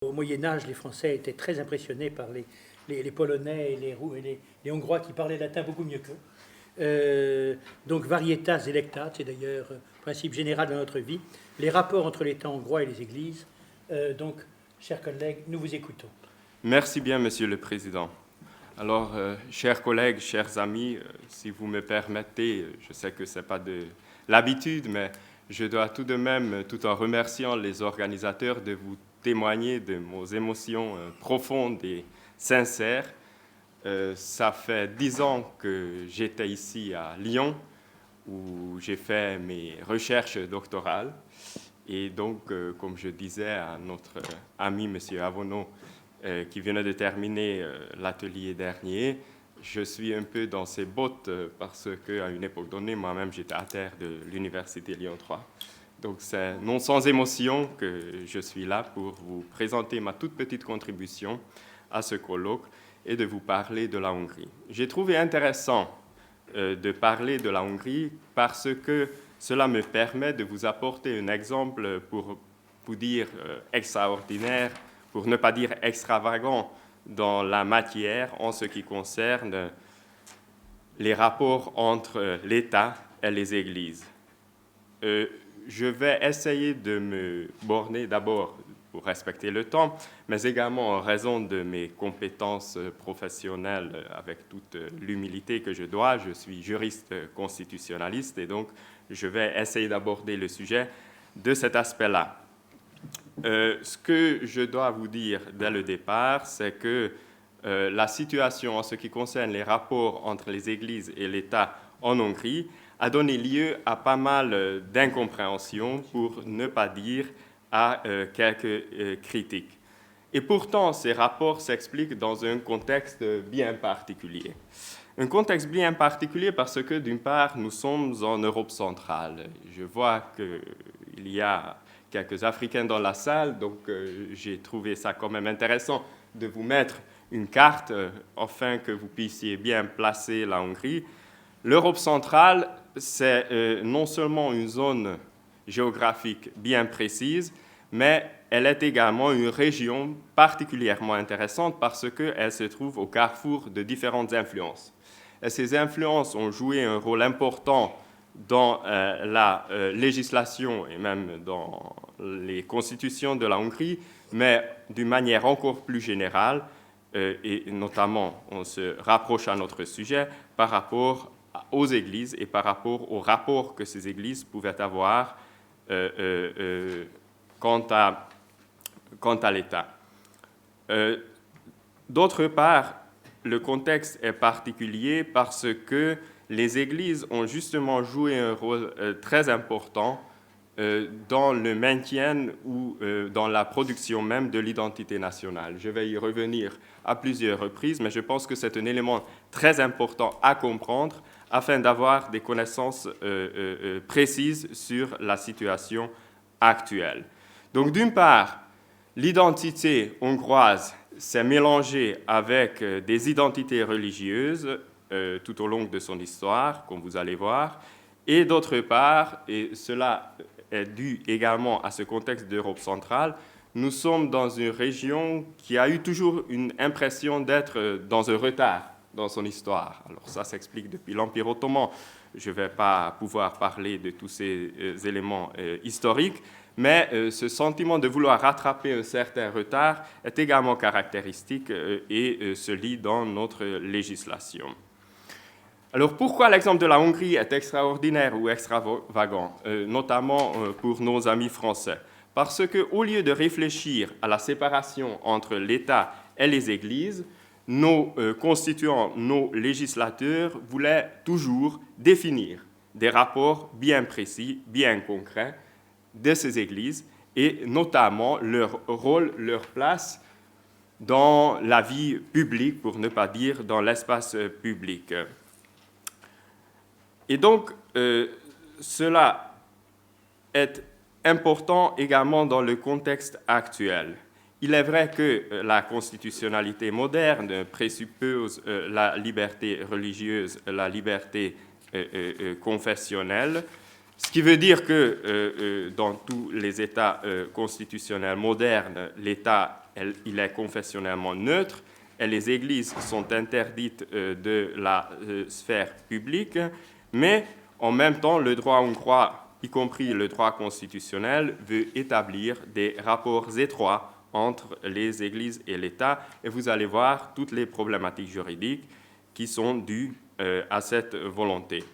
Au Moyen-Âge, les Français étaient très impressionnés par les Polonais et les Hongrois qui parlaient latin beaucoup mieux qu'eux. Donc, varietas electat, c'est d'ailleurs principe général de notre vie. Les rapports entre l'État hongrois et les églises. Donc, chers collègues, nous vous écoutons. Merci bien, Monsieur le Président. Alors, chers collègues, chers amis, si vous me permettez, je sais que ce n'est pas de l'habitude, mais je dois tout de même, tout en remerciant les organisateurs, de vous témoigner de mes émotions profondes et sincères. Ça fait 10 ans que j'étais ici à Lyon, où j'ai fait mes recherches doctorales. Et donc, comme je disais à notre ami M. Avonneau, qui venait de terminer l'atelier dernier, je suis un peu dans ses bottes parce qu'à une époque donnée, moi-même, j'étais à terre de l'Université Lyon 3. Donc, c'est non sans émotion que je suis là pour vous présenter ma toute petite contribution à ce colloque et de vous parler de la Hongrie. J'ai trouvé intéressant de parler de la Hongrie parce que cela me permet de vous apporter un exemple, pour vous dire extraordinaire, pour ne pas dire extravagant, dans la matière en ce qui concerne les rapports entre l'État et les églises. Je vais essayer de me borner d'abord pour respecter le temps, mais également en raison de mes compétences professionnelles, avec toute l'humilité que je dois. Je suis juriste constitutionnaliste et donc je vais essayer d'aborder le sujet de cet aspect-là. Ce que je dois vous dire dès le départ, c'est que la situation en ce qui concerne les rapports entre les églises et l'État en Hongrie a donné lieu à pas mal d'incompréhensions, pour ne pas dire à quelques critiques. Et pourtant, ces rapports s'expliquent dans un contexte bien particulier. Un contexte bien particulier parce que, d'une part, nous sommes en Europe centrale. Je vois qu'il y a quelques Africains dans la salle, donc j'ai trouvé ça quand même intéressant de vous mettre une carte afin que vous puissiez bien placer la Hongrie. L'Europe centrale, c'est non seulement une zone géographique bien précise, mais elle est également une région particulièrement intéressante parce qu'elle se trouve au carrefour de différentes influences. Et ces influences ont joué un rôle important dans la législation et même dans les constitutions de la Hongrie, mais d'une manière encore plus générale, et notamment on se rapproche à notre sujet par rapport aux églises et par rapport aux rapports que ces églises pouvaient avoir quant à l'État. D'autre part, le contexte est particulier parce que les églises ont justement joué un rôle très important dans le maintien ou dans la production même de l'identité nationale. Je vais y revenir à plusieurs reprises, mais je pense que c'est un élément très important à comprendre afin d'avoir des connaissances précises sur la situation actuelle. Donc, d'une part, l'identité hongroise s'est mélangée avec des identités religieuses tout au long de son histoire, comme vous allez voir, et d'autre part, et cela est dû également à ce contexte d'Europe centrale, nous sommes dans une région qui a eu toujours une impression d'être dans un retard dans son histoire. Alors ça s'explique depuis l'Empire ottoman. Je ne vais pas pouvoir parler de tous ces éléments historiques, mais ce sentiment de vouloir rattraper un certain retard est également caractéristique et se lit dans notre législation. Alors pourquoi l'exemple de la Hongrie est extraordinaire ou extravagant, notamment pour nos amis français? Parce qu'au lieu de réfléchir à la séparation entre l'État et les églises, nos constituants, nos législateurs voulaient toujours définir des rapports bien précis, bien concrets de ces églises et notamment leur rôle, leur place dans la vie publique, pour ne pas dire dans l'espace public. Et donc, cela est important également dans le contexte actuel. Il est vrai que la constitutionnalité moderne présuppose la liberté religieuse, la liberté confessionnelle, ce qui veut dire que dans tous les États constitutionnels modernes, l'État il est confessionnellement neutre et les églises sont interdites de la sphère publique, mais en même temps, le droit hongrois, y compris le droit constitutionnel, veut établir des rapports étroits entre les églises et l'État, et vous allez voir toutes les problématiques juridiques qui sont dues à cette volonté.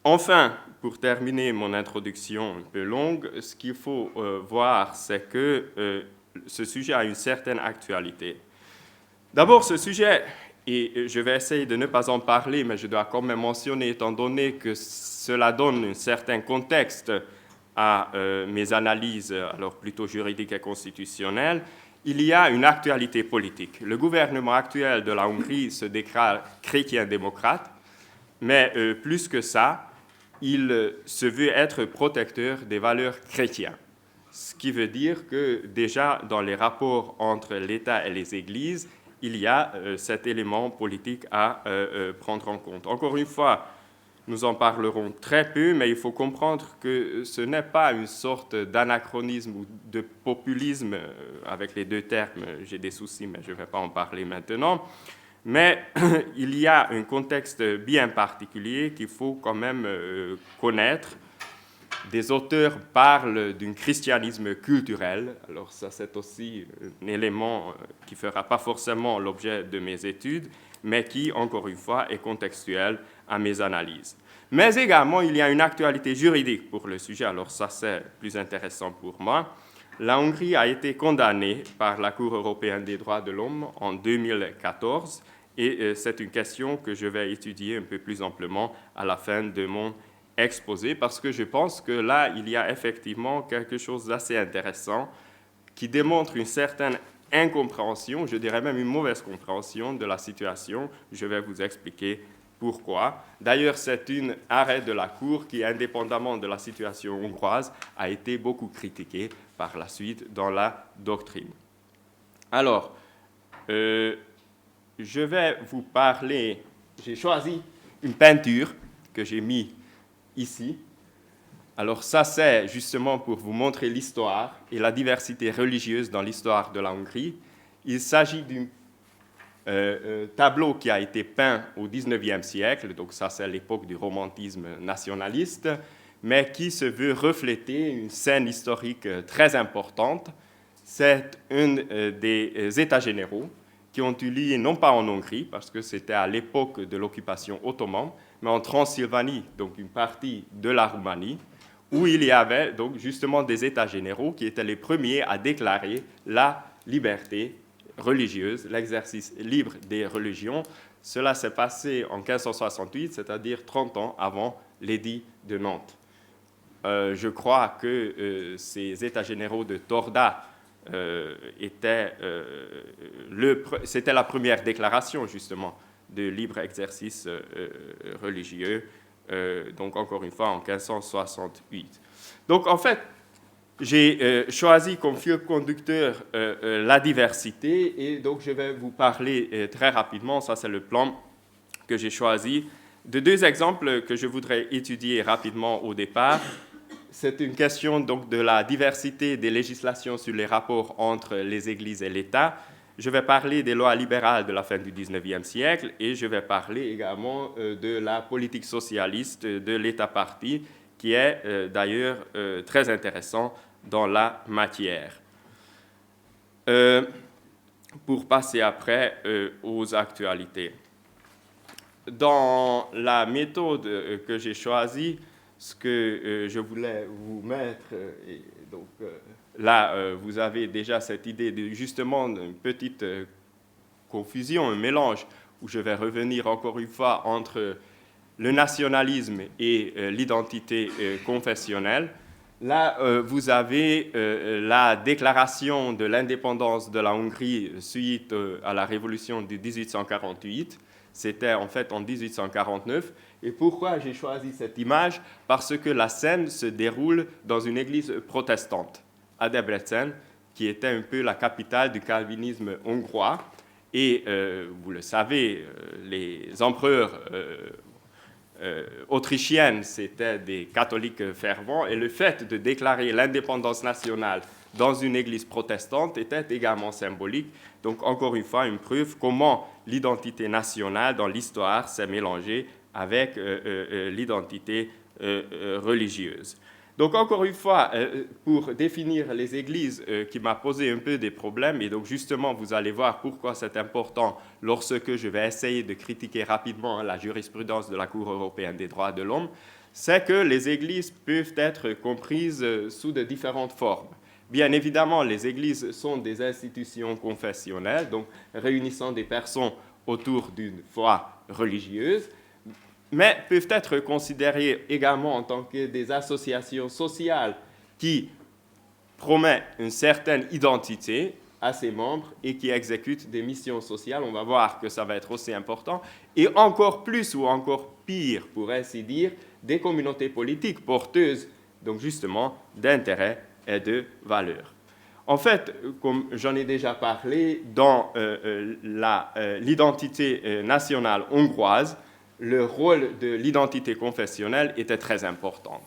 Enfin, pour terminer mon introduction un peu longue, ce qu'il faut voir, c'est que ce sujet a une certaine actualité. D'abord, ce sujet, et je vais essayer de ne pas en parler, mais je dois quand même mentionner, étant donné que cela donne un certain contexte à mes analyses, alors plutôt juridiques et constitutionnelles, il y a une actualité politique. Le gouvernement actuel de la Hongrie se déclare chrétien-démocrate, mais plus que ça, il se veut être protecteur des valeurs chrétiennes. Ce qui veut dire que déjà dans les rapports entre l'État et les églises, il y a cet élément politique à prendre en compte. Encore une fois, nous en parlerons très peu, mais il faut comprendre que ce n'est pas une sorte d'anachronisme ou de populisme, avec les deux termes, j'ai des soucis, mais je ne vais pas en parler maintenant. Mais il y a un contexte bien particulier qu'il faut quand même connaître. Des auteurs parlent d'un christianisme culturel. Alors ça, c'est aussi un élément qui ne fera pas forcément l'objet de mes études, mais qui, encore une fois, est contextuel à mes analyses. Mais également, il y a une actualité juridique pour le sujet. Alors ça, c'est plus intéressant pour moi. La Hongrie a été condamnée par la Cour européenne des droits de l'homme en 2014, et c'est une question que je vais étudier un peu plus amplement à la fin de mon exposé, parce que je pense que là, il y a effectivement quelque chose d'assez intéressant qui démontre une certaine incompréhension, je dirais même une mauvaise compréhension de la situation. Je vais vous expliquer pourquoi. D'ailleurs, c'est un arrêt de la Cour qui, indépendamment de la situation hongroise, a été beaucoup critiqué par la suite dans la doctrine. Alors, je vais vous parler, j'ai choisi une peinture que j'ai mise ici. Alors ça, c'est justement pour vous montrer l'histoire et la diversité religieuse dans l'histoire de la Hongrie. Il s'agit d'un tableau qui a été peint au XIXe siècle, donc ça c'est l'époque du romantisme nationaliste, mais qui se veut refléter une scène historique très importante. C'est un des États généraux qui ont eu lieu non pas en Hongrie, parce que c'était à l'époque de l'occupation ottomane, mais en Transylvanie, donc une partie de la Roumanie, où il y avait donc justement des États généraux qui étaient les premiers à déclarer la liberté religieuse, l'exercice libre des religions. Cela s'est passé en 1568, c'est-à-dire 30 ans avant l'édit de Nantes. Je crois que ces États généraux de Torda c'était la première déclaration justement de libre exercice religieux, donc encore une fois en 1568. Donc en fait, j'ai choisi comme fil conducteur la diversité, et donc je vais vous parler très rapidement, ça c'est le plan que j'ai choisi, de deux exemples que je voudrais étudier rapidement au départ. C'est une question donc de la diversité des législations sur les rapports entre les églises et l'État. Je vais parler des lois libérales de la fin du XIXe siècle, et je vais parler également de la politique socialiste de l'État-parti, qui est d'ailleurs très intéressant dans la matière. Pour passer après aux actualités. Dans la méthode que j'ai choisie, ce que je voulais vous mettre, et donc là vous avez déjà cette idée de justement une petite confusion, un mélange, où je vais revenir encore une fois entre le nationalisme et l'identité confessionnelle. Là, vous avez la déclaration de l'indépendance de la Hongrie suite à la révolution de 1848. C'était en fait en 1849. Et pourquoi j'ai choisi cette image? Parce que la scène se déroule dans une église protestante, à Debrecen, qui était un peu la capitale du calvinisme hongrois. Et vous le savez, les empereurs autrichiennes, c'était des catholiques fervents, et le fait de déclarer l'indépendance nationale dans une église protestante était également symbolique. Donc, encore une fois, une preuve comment l'identité nationale dans l'histoire s'est mélangée avec l'identité religieuse. Donc, encore une fois, pour définir les églises qui m'a posé un peu des problèmes, et donc justement, vous allez voir pourquoi c'est important lorsque je vais essayer de critiquer rapidement la jurisprudence de la Cour européenne des droits de l'homme, c'est que les églises peuvent être comprises sous de différentes formes. Bien évidemment, les églises sont des institutions confessionnelles, donc réunissant des personnes autour d'une foi religieuse, mais peuvent être considérées également en tant que des associations sociales qui promettent une certaine identité à ses membres et qui exécutent des missions sociales. On va voir que ça va être aussi important. Et encore plus ou encore pire, pour ainsi dire, des communautés politiques porteuses, donc justement, d'intérêts et de valeurs. En fait, comme j'en ai déjà parlé, dans l'identité nationale hongroise, le rôle de l'identité confessionnelle était très important.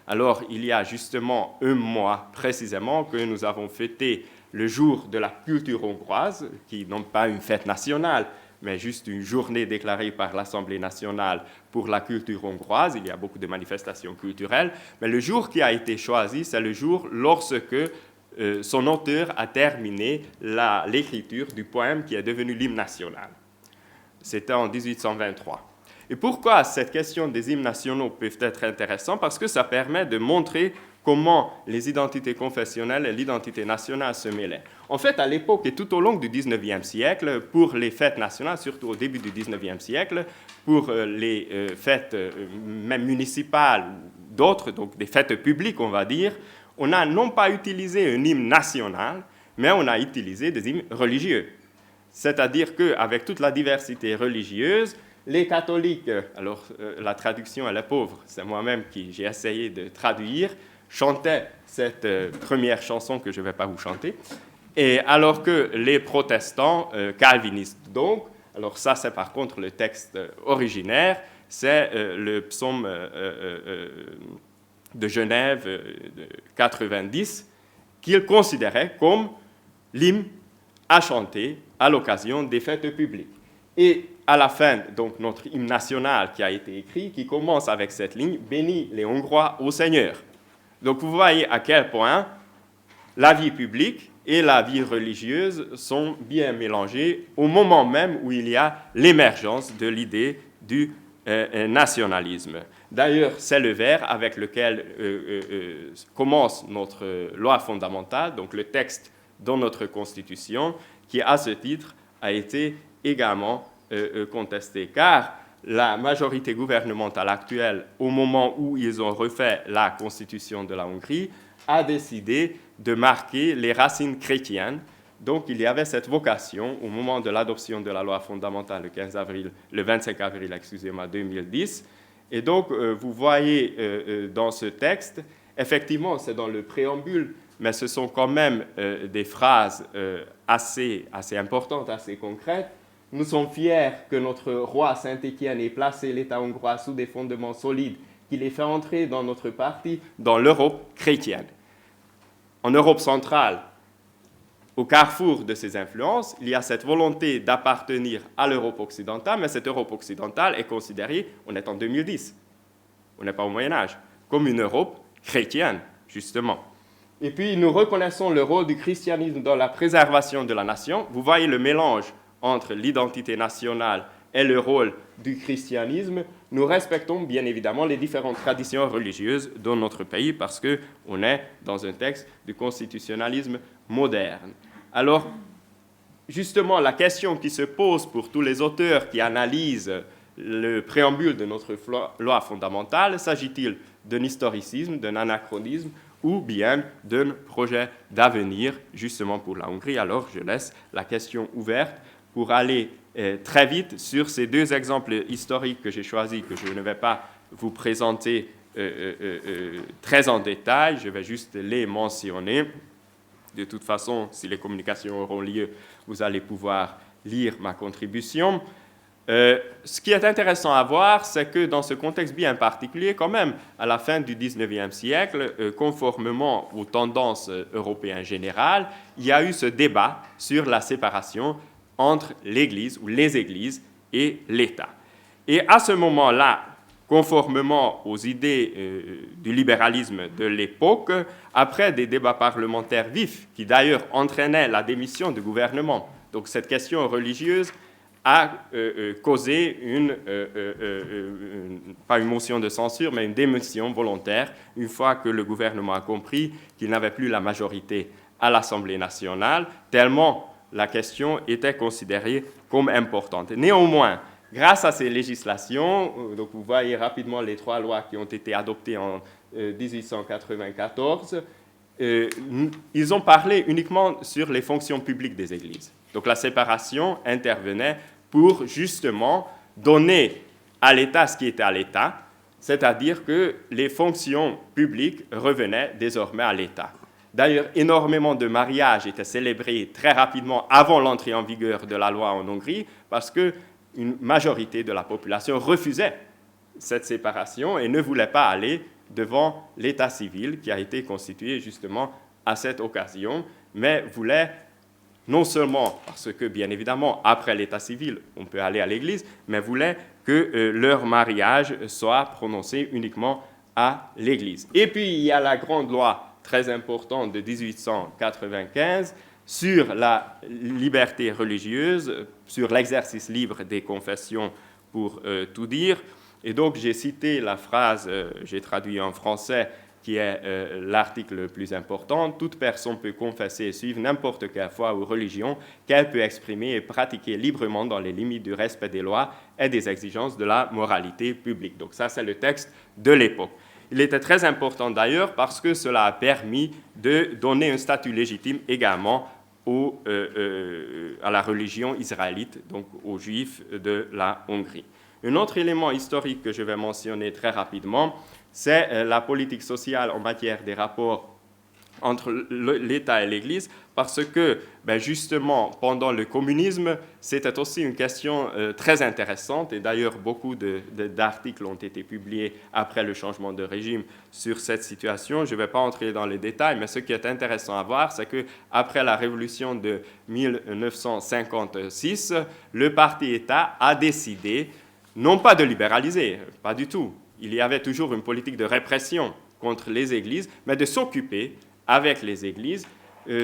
Alors, il y a justement un mois précisément que nous avons fêté le jour de la culture hongroise, qui n'est pas une fête nationale, mais juste une journée déclarée par l'Assemblée nationale pour la culture hongroise. Il y a beaucoup de manifestations culturelles, mais le jour qui a été choisi, c'est le jour lorsque son auteur a terminé l'écriture du poème qui est devenu l'hymne national. C'était en 1823. Et pourquoi cette question des hymnes nationaux peut être intéressante? Parce que ça permet de montrer comment les identités confessionnelles et l'identité nationale se mêlaient. En fait, à l'époque et tout au long du XIXe siècle, pour les fêtes nationales, surtout au début du XIXe siècle, pour les fêtes même municipales ou d'autres, donc des fêtes publiques, on va dire, on n'a non pas utilisé un hymne national, mais on a utilisé des hymnes religieux. C'est-à-dire qu'avec toute la diversité religieuse, les catholiques, alors la traduction elle est pauvre, c'est moi-même qui j'ai essayé de traduire, chantaient cette première chanson que je ne vais pas vous chanter, et alors que les protestants, calvinistes donc, alors ça c'est par contre le texte originaire, c'est le psaume de Genève de 90, qu'ils considéraient comme l'hymne à chanter à l'occasion des fêtes publiques. Et à la fin, donc, notre hymne national qui a été écrit, qui commence avec cette ligne « Bénis les Hongrois au Seigneur ». Donc, vous voyez à quel point la vie publique et la vie religieuse sont bien mélangées au moment même où il y a l'émergence de l'idée du nationalisme. D'ailleurs, c'est le vers avec lequel commence notre loi fondamentale, donc le texte dans notre Constitution, qui, à ce titre, a été également contesté, car la majorité gouvernementale actuelle, au moment où ils ont refait la constitution de la Hongrie, a décidé de marquer les racines chrétiennes. Donc, il y avait cette vocation, au moment de l'adoption de la loi fondamentale le 25 avril 2010. Et donc, vous voyez dans ce texte, effectivement, c'est dans le préambule, mais ce sont quand même des phrases assez importantes, assez concrètes. Nous sommes fiers que notre roi Saint-Étienne ait placé l'État hongrois sous des fondements solides, qu'il ait fait entrer dans notre parti, dans l'Europe chrétienne. En Europe centrale, au carrefour de ces influences, il y a cette volonté d'appartenir à l'Europe occidentale, mais cette Europe occidentale est considérée, on est en 2010, on n'est pas au Moyen-Âge, comme une Europe chrétienne, justement. Et puis, nous reconnaissons le rôle du christianisme dans la préservation de la nation. Vous voyez le mélange entre l'identité nationale et le rôle du christianisme. Nous respectons bien évidemment les différentes traditions religieuses dans notre pays parce qu'on est dans un texte du constitutionnalisme moderne. Alors, justement, la question qui se pose pour tous les auteurs qui analysent le préambule de notre loi fondamentale, s'agit-il d'un historicisme, d'un anachronisme ou bien d'un projet d'avenir, justement pour la Hongrie? Alors, je laisse la question ouverte pour aller très vite sur ces deux exemples historiques que j'ai choisis, que je ne vais pas vous présenter très en détail, je vais juste les mentionner. De toute façon, si les communications auront lieu, vous allez pouvoir lire ma contribution. Ce qui est intéressant à voir, c'est que dans ce contexte bien particulier, quand même, à la fin du XIXe siècle, conformément aux tendances européennes générales, il y a eu ce débat sur la séparation entre l'Église ou les Églises et l'État. Et à ce moment-là, conformément aux idées du libéralisme de l'époque, après des débats parlementaires vifs, qui d'ailleurs entraînaient la démission du gouvernement, donc cette question religieuse a causé pas une motion de censure, mais une démission volontaire, une fois que le gouvernement a compris qu'il n'avait plus la majorité à l'Assemblée nationale, tellement la question était considérée comme importante. Néanmoins, grâce à ces législations, donc vous voyez rapidement les 3 lois qui ont été adoptées en 1894, ils ont parlé uniquement sur les fonctions publiques des églises. Donc la séparation intervenait pour justement donner à l'État ce qui était à l'État, c'est-à-dire que les fonctions publiques revenaient désormais à l'État. D'ailleurs, énormément de mariages étaient célébrés très rapidement avant l'entrée en vigueur de la loi en Hongrie, parce qu'une majorité de la population refusait cette séparation et ne voulait pas aller devant l'État civil qui a été constitué justement à cette occasion, mais voulait non seulement parce que, bien évidemment, après l'état civil, on peut aller à l'église, mais voulaient que leur mariage soit prononcé uniquement à l'église. Et puis, il y a la grande loi très importante de 1895 sur la liberté religieuse, sur l'exercice libre des confessions, pour tout dire. Et donc, j'ai cité la phrase, j'ai traduit en français, qui est l'article le plus important. Toute personne peut confesser et suivre n'importe quelle foi ou religion qu'elle peut exprimer et pratiquer librement dans les limites du respect des lois et des exigences de la moralité publique. Donc ça, c'est le texte de l'époque. Il était très important d'ailleurs parce que cela a permis de donner un statut légitime également à la religion israélite, donc aux Juifs de la Hongrie. Un autre élément historique que je vais mentionner très rapidement, c'est la politique sociale en matière des rapports entre l'État et l'Église, parce que justement, pendant le communisme, c'était aussi une question très intéressante, et d'ailleurs beaucoup d'articles ont été publiés après le changement de régime sur cette situation. Je ne vais pas entrer dans les détails, mais ce qui est intéressant à voir, c'est qu'après la révolution de 1956, le parti État a décidé non pas de libéraliser, pas du tout. Il y avait toujours une politique de répression contre les églises, mais de s'occuper avec les églises,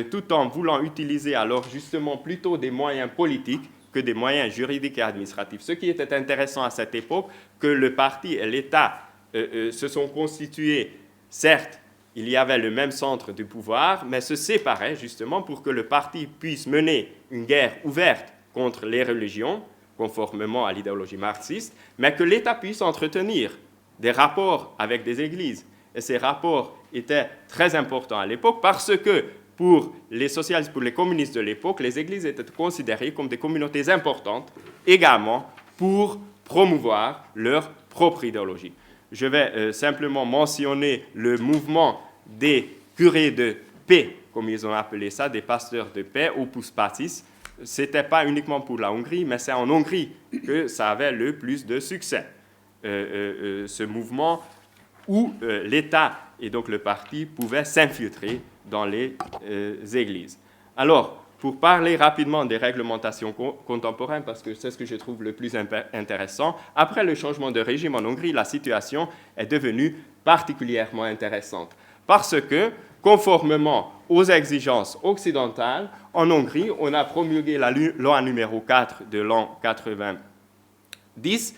tout en voulant utiliser alors justement plutôt des moyens politiques que des moyens juridiques et administratifs. Ce qui était intéressant à cette époque, que le parti et l'État se sont constitués, certes, il y avait le même centre du pouvoir, mais se séparaient justement pour que le parti puisse mener une guerre ouverte contre les religions, conformément à l'idéologie marxiste, mais que l'État puisse entretenir des rapports avec des églises. Et ces rapports étaient très importants à l'époque parce que pour les socialistes, pour les communistes de l'époque, les églises étaient considérées comme des communautés importantes également pour promouvoir leur propre idéologie. Je vais simplement mentionner le mouvement des curés de paix, comme ils ont appelé ça, des pasteurs de paix, Opus Pacis. Ce n'était pas uniquement pour la Hongrie, mais c'est en Hongrie que ça avait le plus de succès. Ce mouvement où l'État et donc le parti pouvaient s'infiltrer dans les églises. Alors, pour parler rapidement des réglementations contemporaines, parce que c'est ce que je trouve le plus intéressant, après le changement de régime en Hongrie, la situation est devenue particulièrement intéressante. Parce que, conformément aux exigences occidentales, en Hongrie, on a promulgué la loi numéro 4 de l'an 90,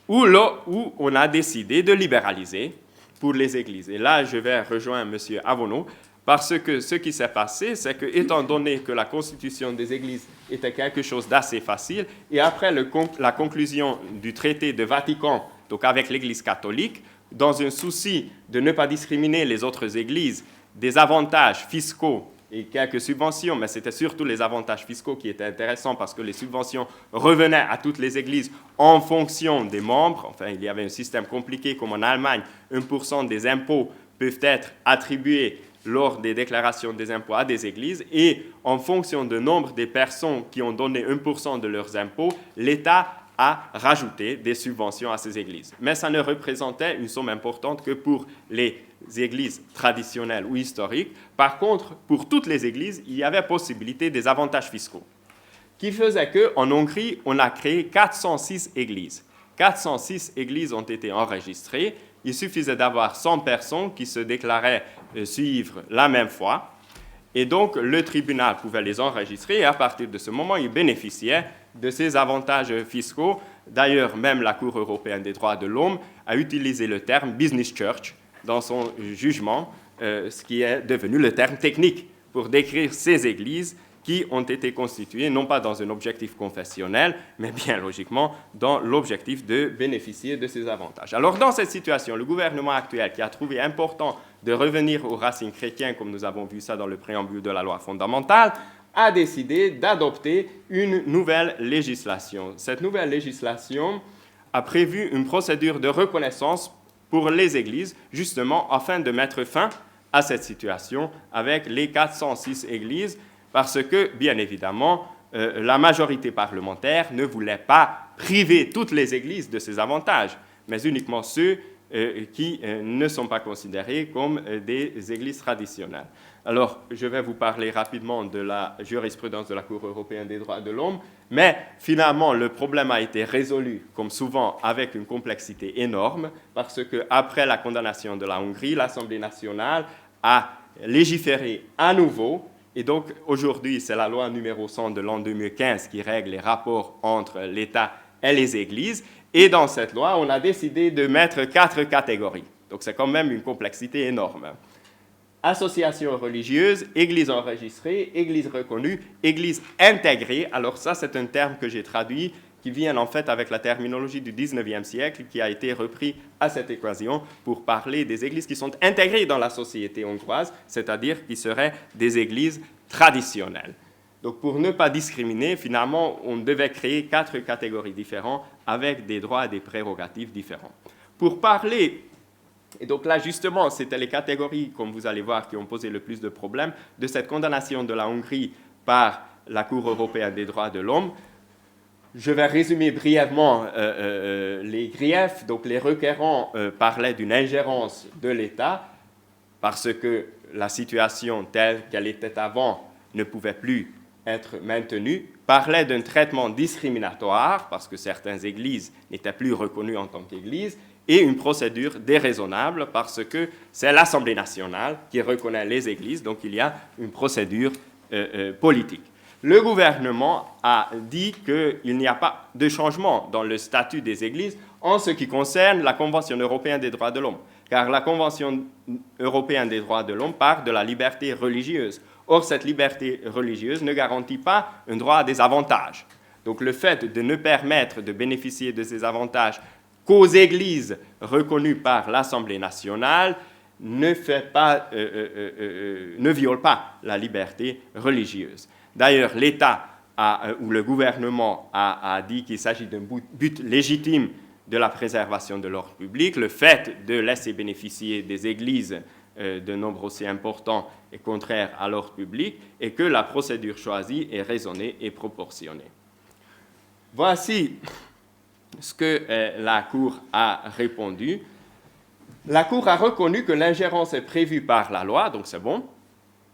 où on a décidé de libéraliser pour les églises. Et là, je vais rejoindre M. Avonneau, parce que ce qui s'est passé, c'est que, étant donné que la constitution des églises était quelque chose d'assez facile, et après la conclusion du traité de Vatican, donc avec l'Église catholique, dans un souci de ne pas discriminer les autres églises, des avantages fiscaux et quelques subventions, mais c'était surtout les avantages fiscaux qui étaient intéressants parce que les subventions revenaient à toutes les églises en fonction des membres. Enfin, il y avait un système compliqué comme en Allemagne, 1% des impôts peuvent être attribués lors des déclarations des impôts à des églises et en fonction du nombre des personnes qui ont donné 1% de leurs impôts, l'État à rajouter des subventions à ces églises. Mais ça ne représentait une somme importante que pour les églises traditionnelles ou historiques. Par contre, pour toutes les églises, il y avait possibilité des avantages fiscaux, qui faisait qu'en Hongrie, on a créé 406 églises. 406 églises ont été enregistrées. Il suffisait d'avoir 100 personnes qui se déclaraient suivre la même foi. Et donc, le tribunal pouvait les enregistrer et à partir de ce moment, ils bénéficiaient de ces avantages fiscaux. D'ailleurs, même la Cour européenne des droits de l'homme a utilisé le terme « business church » dans son jugement, ce qui est devenu le terme technique pour décrire ces églises qui ont été constituées non pas dans un objectif confessionnel, mais bien logiquement dans l'objectif de bénéficier de ces avantages. Alors dans cette situation, le gouvernement actuel, qui a trouvé important de revenir aux racines chrétiennes, comme nous avons vu ça dans le préambule de la loi fondamentale, a décidé d'adopter une nouvelle législation. Cette nouvelle législation a prévu une procédure de reconnaissance pour les églises, justement afin de mettre fin à cette situation avec les 406 églises, parce que, bien évidemment, la majorité parlementaire ne voulait pas priver toutes les églises de ces avantages, mais uniquement ceux qui ne sont pas considérés comme des églises traditionnelles. Alors, je vais vous parler rapidement de la jurisprudence de la Cour européenne des droits de l'homme, mais finalement, le problème a été résolu, comme souvent, avec une complexité énorme, parce qu'après la condamnation de la Hongrie, l'Assemblée nationale a légiféré à nouveau. Et donc, aujourd'hui, c'est la loi numéro 100 de l'an 2015 qui règle les rapports entre l'État et les églises. Et dans cette loi, on a décidé de mettre 4 catégories. Donc, c'est quand même une complexité énorme. Association religieuse, église enregistrée, église reconnue, église intégrée. Alors ça, c'est un terme que j'ai traduit, qui vient en fait avec la terminologie du 19e siècle, qui a été repris à cette occasion pour parler des églises qui sont intégrées dans la société hongroise, c'est-à-dire qui seraient des églises traditionnelles. Donc pour ne pas discriminer, finalement, on devait créer 4 catégories différentes avec des droits et des prérogatives différents. Pour parler, et donc là justement, c'était les catégories, comme vous allez voir, qui ont posé le plus de problèmes, de cette condamnation de la Hongrie par la Cour européenne des droits de l'homme. Je vais résumer brièvement les griefs. Donc, les requérants parlaient d'une ingérence de l'État parce que la situation telle qu'elle était avant ne pouvait plus être maintenue, parlaient d'un traitement discriminatoire parce que certaines églises n'étaient plus reconnues en tant qu'églises, et une procédure déraisonnable parce que c'est l'Assemblée nationale qui reconnaît les églises, donc il y a une procédure politique. Le gouvernement a dit qu'il n'y a pas de changement dans le statut des églises en ce qui concerne la Convention européenne des droits de l'homme, car la Convention européenne des droits de l'homme parle de la liberté religieuse. Or, cette liberté religieuse ne garantit pas un droit à des avantages. Donc, le fait de ne permettre de bénéficier de ces avantages qu'aux églises reconnues par l'Assemblée nationale ne viole pas la liberté religieuse. D'ailleurs, l'État ou le gouvernement a dit qu'il s'agit d'un but légitime de la préservation de l'ordre public. Le fait de laisser bénéficier des églises de nombre aussi important est contraire à l'ordre public et que la procédure choisie est raisonnée et proportionnée. Voici ce que la Cour a répondu. La Cour a reconnu que l'ingérence est prévue par la loi, donc c'est bon,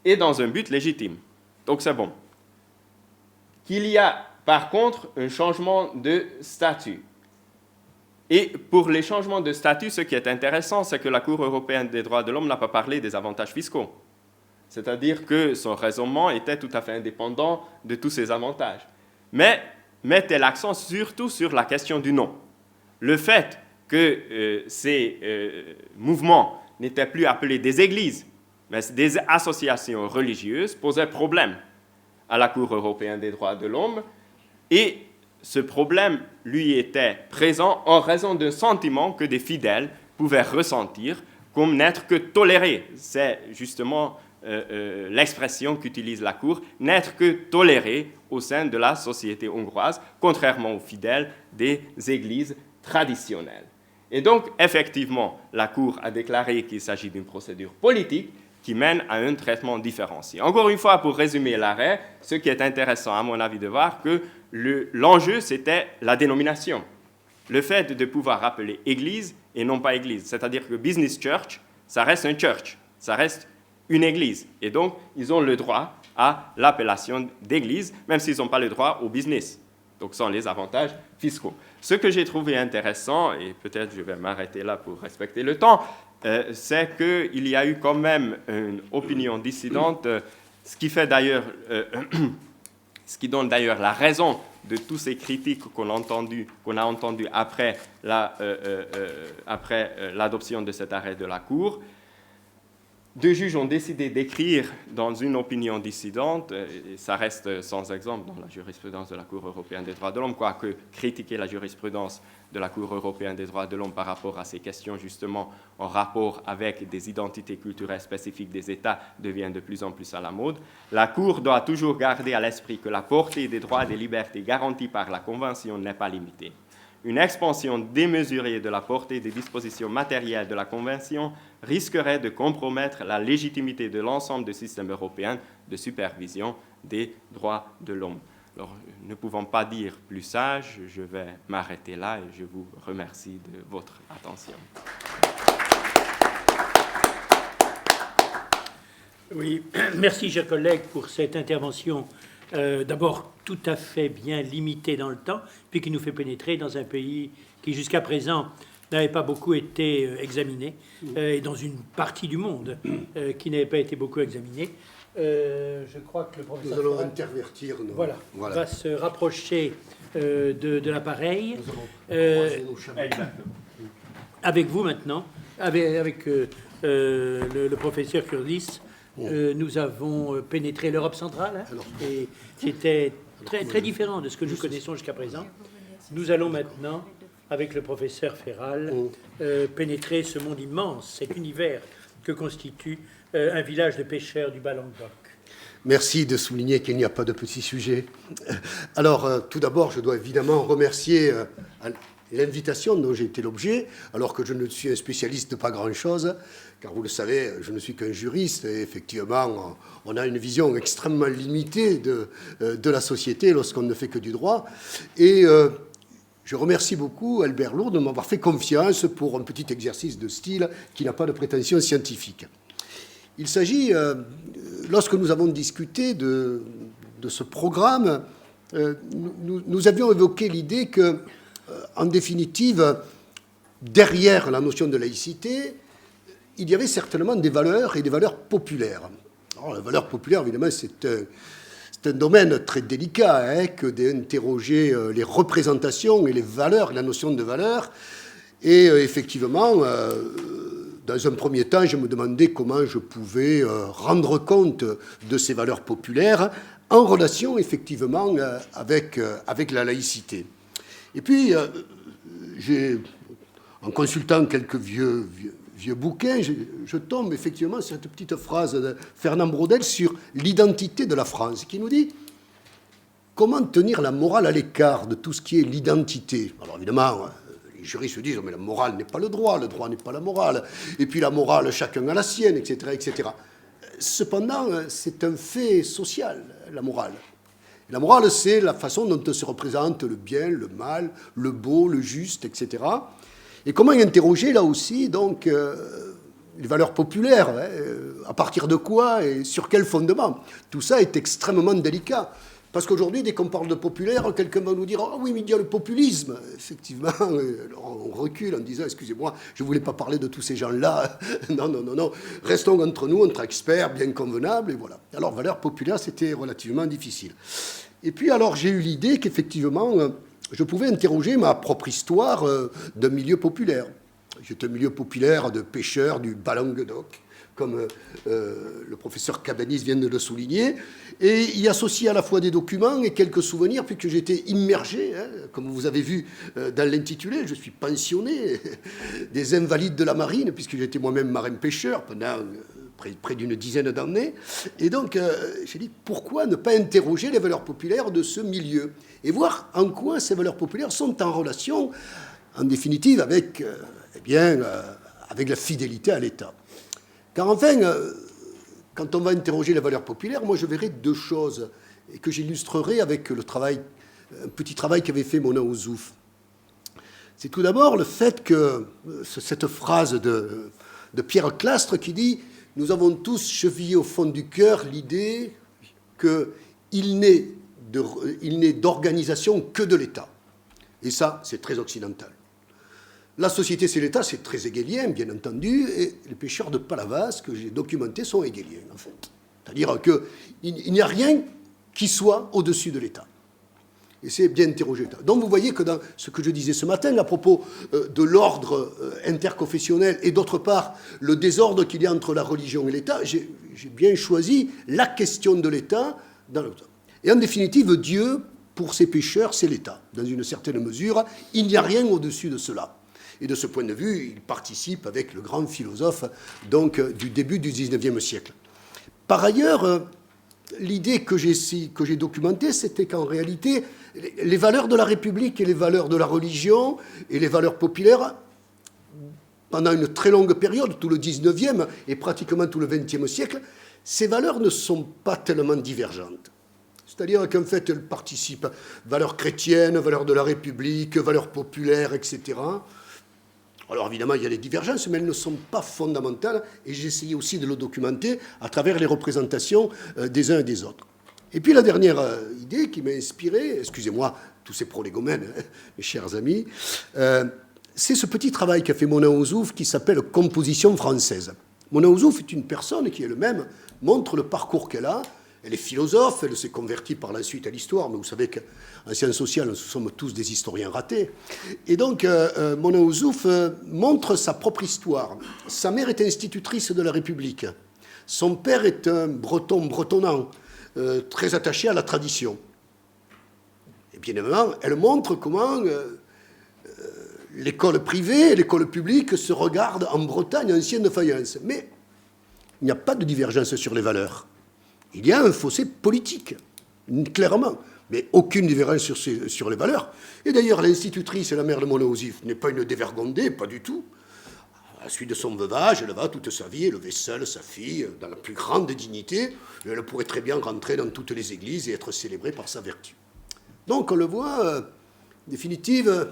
et dans un but légitime, donc c'est bon. Qu'il y a par contre un changement de statut. Et pour les changements de statut, ce qui est intéressant, c'est que la Cour européenne des droits de l'homme n'a pas parlé des avantages fiscaux. C'est-à-dire que son raisonnement était tout à fait indépendant de tous ces avantages. Mais mettait l'accent surtout sur la question du nom. Le fait que ces mouvements n'étaient plus appelés des églises, mais des associations religieuses, posait problème à la Cour européenne des droits de l'homme, et ce problème lui était présent en raison d'un sentiment que des fidèles pouvaient ressentir comme n'être que tolérés. C'est justement l'expression qu'utilise la Cour, n'être que tolérés au sein de la société hongroise, contrairement aux fidèles des églises traditionnelles. Et donc, effectivement, la Cour a déclaré qu'il s'agit d'une procédure politique, qui mènent à un traitement différencié. Encore une fois, pour résumer l'arrêt, ce qui est intéressant à mon avis de voir que l'enjeu, c'était la dénomination. Le fait de pouvoir appeler église et non pas église. C'est-à-dire que business church, ça reste un church, ça reste une église. Et donc, ils ont le droit à l'appellation d'église, même s'ils n'ont pas le droit au business. Donc, sans les avantages fiscaux. Ce que j'ai trouvé intéressant, et peut-être je vais m'arrêter là pour respecter le temps, c'est qu'il y a eu quand même une opinion dissidente, ce qui fait d'ailleurs, ce qui donne d'ailleurs la raison de tous ces critiques qu'on a entendues après l'adoption de cet arrêt de la Cour. Deux juges ont décidé d'écrire dans une opinion dissidente, et ça reste sans exemple dans la jurisprudence de la Cour européenne des droits de l'homme, quoique critiquer la jurisprudence de la Cour européenne des droits de l'homme par rapport à ces questions justement en rapport avec des identités culturelles spécifiques des États devient de plus en plus à la mode. La Cour doit toujours garder à l'esprit que la portée des droits et des libertés garantis par la Convention n'est pas limitée. Une expansion démesurée de la portée des dispositions matérielles de la Convention risquerait de compromettre la légitimité de l'ensemble du système européen de supervision des droits de l'homme. Alors, ne pouvant pas dire plus sage, je vais m'arrêter là et je vous remercie de votre attention. Oui, merci, chers collègues, pour cette intervention. D'abord tout à fait bien limitée dans le temps, puis qui nous fait pénétrer dans un pays qui jusqu'à présent n'avait pas beaucoup été examiné, et dans une partie du monde qui n'avait pas été beaucoup examinée. Je crois que le professeur... Nous allons intervertir. Voilà. Va se rapprocher de l'appareil. Avec vous maintenant, avec le professeur Kurdis. Nous avons pénétré l'Europe centrale, et c'était très différent de ce que nous connaissons jusqu'à présent. Nous allons maintenant, avec le professeur Ferral, pénétrer ce monde immense, cet univers que constitue un village de pêcheurs du Bas-Languedoc. Merci de souligner qu'il n'y a pas de petits sujets. Alors, tout d'abord, je dois évidemment remercier l'invitation dont j'ai été l'objet, alors que je ne suis un spécialiste de pas grand-chose, car vous le savez, je ne suis qu'un juriste, et effectivement, on a une vision extrêmement limitée de la société lorsqu'on ne fait que du droit. Et je remercie beaucoup Albert Lourdes de m'avoir fait confiance pour un petit exercice de style qui n'a pas de prétention scientifique. Il s'agit, lorsque nous avons discuté de ce programme, nous avions évoqué l'idée que, en définitive, derrière la notion de laïcité, il y avait certainement des valeurs et des valeurs populaires. Alors, la valeur populaire, évidemment, c'est un domaine très délicat, que d'interroger les représentations et les valeurs, la notion de valeur. Et effectivement, dans un premier temps, je me demandais comment je pouvais rendre compte de ces valeurs populaires en relation, effectivement, avec la laïcité. Et puis, en consultant quelques vieux bouquins, je tombe effectivement sur cette petite phrase de Fernand Braudel sur l'identité de la France, qui nous dit « Comment tenir la morale à l'écart de tout ce qui est l'identité ?» Alors évidemment, les juristes se disent « Mais la morale n'est pas le droit n'est pas la morale. Et puis la morale, chacun a la sienne, etc. etc. » Cependant, c'est un fait social, la morale. La morale, c'est la façon dont on se représente le bien, le mal, le beau, le juste, etc. Et comment interroger, là aussi, donc, les valeurs populaires, à partir de quoi et sur quel fondement? Tout ça est extrêmement délicat. Parce qu'aujourd'hui, dès qu'on parle de populaire, quelqu'un va nous dire « Ah oui, mais il y a le populisme ». Effectivement, on recule en disant « Excusez-moi, je ne voulais pas parler de tous ces gens-là. Non. Restons entre nous, entre experts, bien convenables. » Et voilà. Alors, valeur populaire, c'était relativement difficile. Et puis, alors, j'ai eu l'idée qu'effectivement, je pouvais interroger ma propre histoire d'un milieu populaire. J'étais un milieu populaire de pêcheurs du Bas-Languedoc, comme le professeur Cabanis vient de le souligner, et y associer à la fois des documents et quelques souvenirs, puisque j'étais immergé, comme vous avez vu dans l'intitulé, je suis pensionné des Invalides de la Marine, puisque j'étais moi-même marin-pêcheur pendant près d'une dizaine d'années. Et donc, j'ai dit, pourquoi ne pas interroger les valeurs populaires de ce milieu et voir en quoi ces valeurs populaires sont en relation, en définitive, avec la fidélité à l'État. Car enfin, quand on va interroger les valeurs populaires, moi je verrai deux choses et que j'illustrerai avec le travail, un petit travail qu'avait fait Mona Ozouf. C'est tout d'abord le fait que cette phrase de Pierre Clastre qui dit « Nous avons tous chevillé au fond du cœur l'idée qu'il n'est d'organisation que de l'État. » Et ça, c'est très occidental. La société, c'est l'État, c'est très hegelien, bien entendu, et les pêcheurs de Palavas que j'ai documentés sont hegeliens, en fait. C'est-à-dire qu'il n'y a rien qui soit au-dessus de l'État. Et c'est bien interrogé. Donc vous voyez que dans ce que je disais ce matin à propos de l'ordre interconfessionnel et d'autre part le désordre qu'il y a entre la religion et l'État, j'ai bien choisi la question de l'État dans l'autre. Et en définitive, Dieu, pour ces pécheurs, c'est l'État. Dans une certaine mesure, il n'y a rien au-dessus de cela. Et de ce point de vue, il participe avec le grand philosophe donc, du début du XIXe siècle. Par ailleurs, l'idée que j'ai documentée, c'était qu'en réalité, les valeurs de la République et les valeurs de la religion et les valeurs populaires, pendant une très longue période, tout le XIXe et pratiquement tout le XXe siècle, ces valeurs ne sont pas tellement divergentes. C'est-à-dire qu'en fait, elles participent valeurs chrétiennes, valeurs de la République, valeurs populaires, etc. Alors évidemment, il y a des divergences, mais elles ne sont pas fondamentales, et j'ai essayé aussi de le documenter à travers les représentations des uns et des autres. Et puis la dernière idée qui m'a inspiré, excusez-moi, tous ces prolégomènes, hein, mes chers amis, c'est ce petit travail qu'a fait Mona Ozouf qui s'appelle « Composition française ». Mona Ozouf est une personne qui elle-même montre le parcours qu'elle a. Elle est philosophe, elle s'est convertie par la suite à l'histoire, mais vous savez qu'en sciences sociales, nous sommes tous des historiens ratés. Et donc, Mona Ozouf montre sa propre histoire. Sa mère est institutrice de la République. Son père est un breton bretonnant, très attaché à la tradition. Et bien évidemment, elle montre comment l'école privée et l'école publique se regardent en Bretagne ancienne de faïence. Mais il n'y a pas de divergence sur les valeurs. Il y a un fossé politique, clairement, mais aucune différence sur les valeurs. Et d'ailleurs, l'institutrice et la mère de Mona Ozouf n'est pas une dévergondée, pas du tout. À la suite de son veuvage, elle va toute sa vie élever seule sa fille dans la plus grande dignité. Et elle pourrait très bien rentrer dans toutes les églises et être célébrée par sa vertu. Donc on le voit, en définitive, la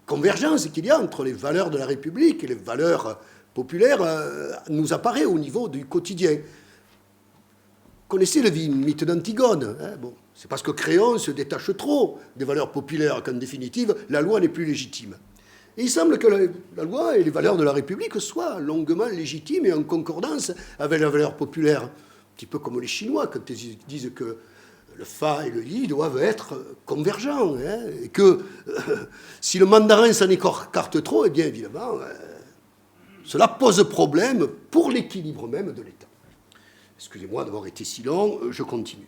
convergence qu'il y a entre les valeurs de la République et les valeurs populaires nous apparaît au niveau du quotidien. Vous connaissez le mythe d'Antigone, hein, bon, c'est parce que Créon se détache trop des valeurs populaires qu'en définitive, la loi n'est plus légitime. Et il semble que la loi et les valeurs de la République soient longuement légitimes et en concordance avec la valeur populaire. Un petit peu comme les Chinois, quand ils disent que le fa et le li doivent être convergents. Hein, et que si le mandarin s'en écarte trop, eh bien évidemment, cela pose problème pour l'équilibre même de l'État. Excusez-moi d'avoir été si long, je continue.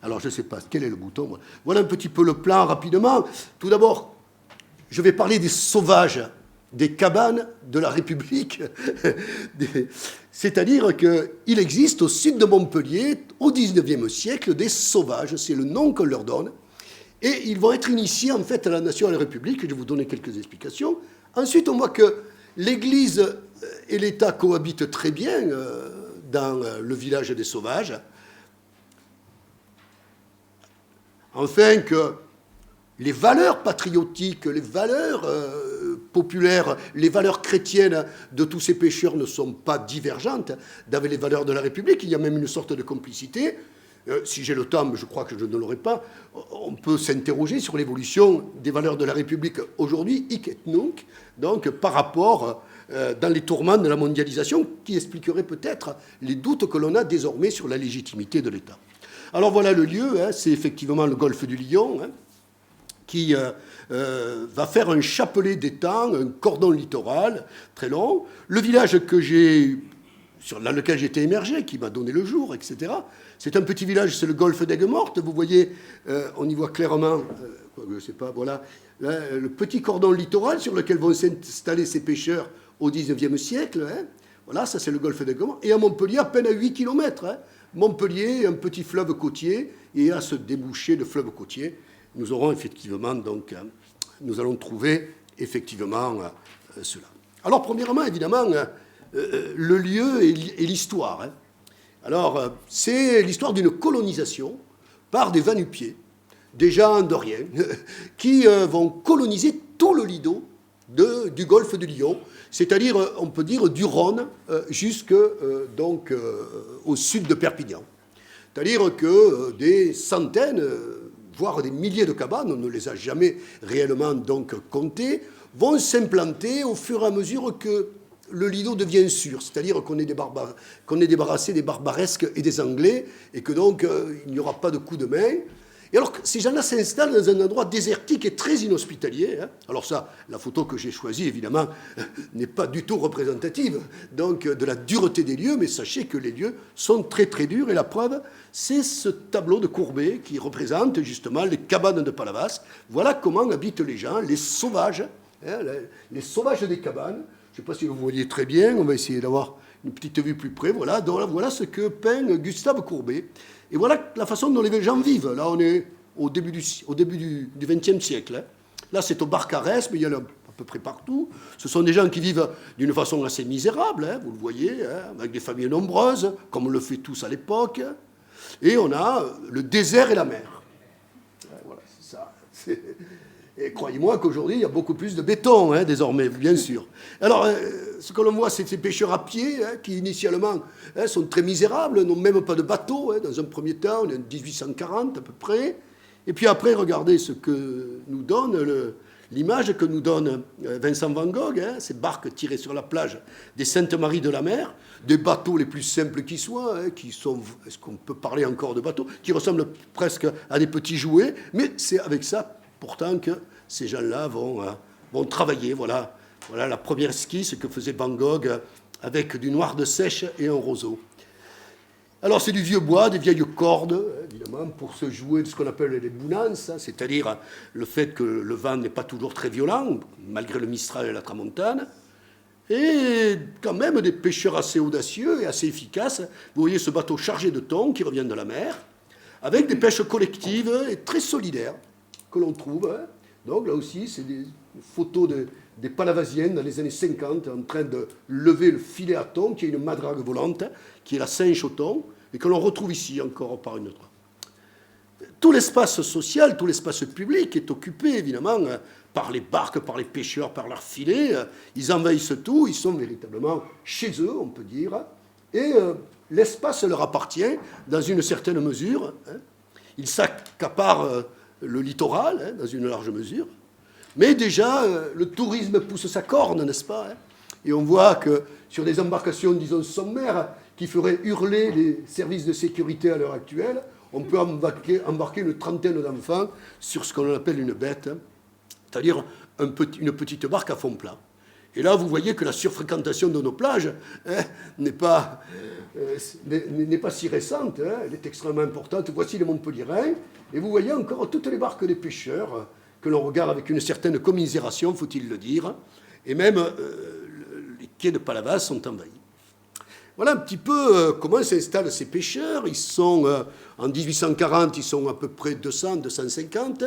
Alors, je ne sais pas, quel est le bouton? Voilà un petit peu le plan rapidement. Tout d'abord, je vais parler des sauvages, des cabanes de la République. C'est-à-dire qu'il existe au sud de Montpellier, au XIXe siècle, des sauvages. C'est le nom qu'on leur donne. Et ils vont être initiés, en fait, à la nation et à la République. Je vais vous donner quelques explications. Ensuite, on voit que l'Église et l'État cohabitent très bien dans le village des sauvages, enfin que les valeurs patriotiques, les valeurs populaires, les valeurs chrétiennes de tous ces pécheurs ne sont pas divergentes avec les valeurs de la République. Il y a même une sorte de complicité. Si j'ai le temps, mais je crois que je ne l'aurai pas, on peut s'interroger sur l'évolution des valeurs de la République aujourd'hui, hic et nunc, donc par rapport dans les tourments de la mondialisation, qui expliquerait peut-être les doutes que l'on a désormais sur la légitimité de l'État. Alors voilà le lieu, hein, c'est effectivement le golfe du Lion, hein, qui va faire un chapelet d'étangs, un cordon littoral très long. Le village dans lequel j'étais émergé, qui m'a donné le jour, etc., c'est un petit village, c'est le golfe d'Aigues-Mortes. Vous voyez, on y voit clairement, je ne sais pas, voilà, là, le petit cordon littoral sur lequel vont s'installer ces pêcheurs au XIXe siècle. Hein. Voilà, ça c'est le golfe d'Aigues-Mortes. Et à Montpellier, à peine à 8 km. Hein. Montpellier, un petit fleuve côtier, et à ce débouché de fleuve côtier, nous aurons effectivement, donc, nous allons trouver effectivement cela. Alors, premièrement, évidemment, le lieu et l'histoire. Hein. Alors, c'est l'histoire d'une colonisation par des Va-nu-pieds, des gens andoriens, qui vont coloniser tout le lido du golfe de Lion, c'est-à-dire, on peut dire, du Rhône jusqu'au sud de Perpignan. C'est-à-dire que des centaines, voire des milliers de cabanes, on ne les a jamais réellement donc comptées, vont s'implanter au fur et à mesure que le lido devient sûr, c'est-à-dire qu'on est débarrassé des barbaresques et des Anglais, et que donc il n'y aura pas de coup de main. Et alors, ces gens-là s'installent dans un endroit désertique et très inhospitalier. Hein. Alors ça, la photo que j'ai choisie, évidemment, n'est pas du tout représentative donc, de la dureté des lieux, mais sachez que les lieux sont très très durs. Et la preuve, c'est ce tableau de Courbet qui représente justement les cabanes de Palavas. Voilà comment habitent les gens, les sauvages, hein, les sauvages des cabanes. Je ne sais pas si vous voyez très bien, on va essayer d'avoir une petite vue plus près. Voilà, donc, voilà ce que peint Gustave Courbet. Et voilà la façon dont les gens vivent. Là, on est au début du XXe siècle. Hein. Là, c'est au Barcarès, mais il y en a à peu près partout. Ce sont des gens qui vivent d'une façon assez misérable, hein, vous le voyez, hein, avec des familles nombreuses, comme on le fait tous à l'époque. Et on a le désert et la mer. Voilà, c'est ça. Et croyez-moi qu'aujourd'hui, il y a beaucoup plus de béton, hein, désormais, bien sûr. Alors, ce que l'on voit, c'est ces pêcheurs à pied, hein, qui initialement sont très misérables, n'ont même pas de bateau. Hein, dans un premier temps, on est en 1840 à peu près. Et puis après, regardez ce que nous donne l'image que nous donne Vincent van Gogh, hein, ces barques tirées sur la plage des Saintes-Maries de la Mer, des bateaux les plus simples qui soient, hein, qui sont, est-ce qu'on peut parler encore de bateaux, qui ressemblent presque à des petits jouets, mais c'est avec ça pourtant que ces gens-là vont travailler. Voilà la première esquisse que faisait Van Gogh avec du noir de sèche et un roseau. Alors c'est du vieux bois, des vieilles cordes, évidemment, pour se jouer de ce qu'on appelle les bounances, hein, c'est-à-dire le fait que le vent n'est pas toujours très violent, malgré le Mistral et la Tramontane, et quand même des pêcheurs assez audacieux et assez efficaces. Vous voyez ce bateau chargé de thon qui revient de la mer, avec des pêches collectives et très solidaires que l'on trouve. Hein. Donc là aussi, c'est des photos des Palavasiennes dans les années 50 en train de lever le filet à thon, qui est une madrague volante, qui est la cinche au thon, et que l'on retrouve ici encore par une autre. Tout l'espace social, tout l'espace public est occupé évidemment par les barques, par les pêcheurs, par leurs filets. Ils envahissent tout, ils sont véritablement chez eux, on peut dire, et l'espace leur appartient dans une certaine mesure. Hein. Ils s'accaparent le littoral, hein, dans une large mesure. Mais déjà, le tourisme pousse sa corne, n'est-ce pas, hein. Et on voit que sur des embarcations, disons, sommaires, qui feraient hurler les services de sécurité à l'heure actuelle, on peut embarquer une trentaine d'enfants sur ce qu'on appelle une bête, hein, c'est-à-dire une petite barque à fond plat. Et là, vous voyez que la surfréquentation de nos plages n'est pas si récente, hein, elle est extrêmement importante. Voici les Montpelliérains, et vous voyez encore toutes les barques des pêcheurs que l'on regarde avec une certaine commisération, faut-il le dire, et même les quais de Palavas sont envahis. Voilà un petit peu comment s'installent ces pêcheurs. Ils sont, en 1840, ils sont à peu près 200, 250,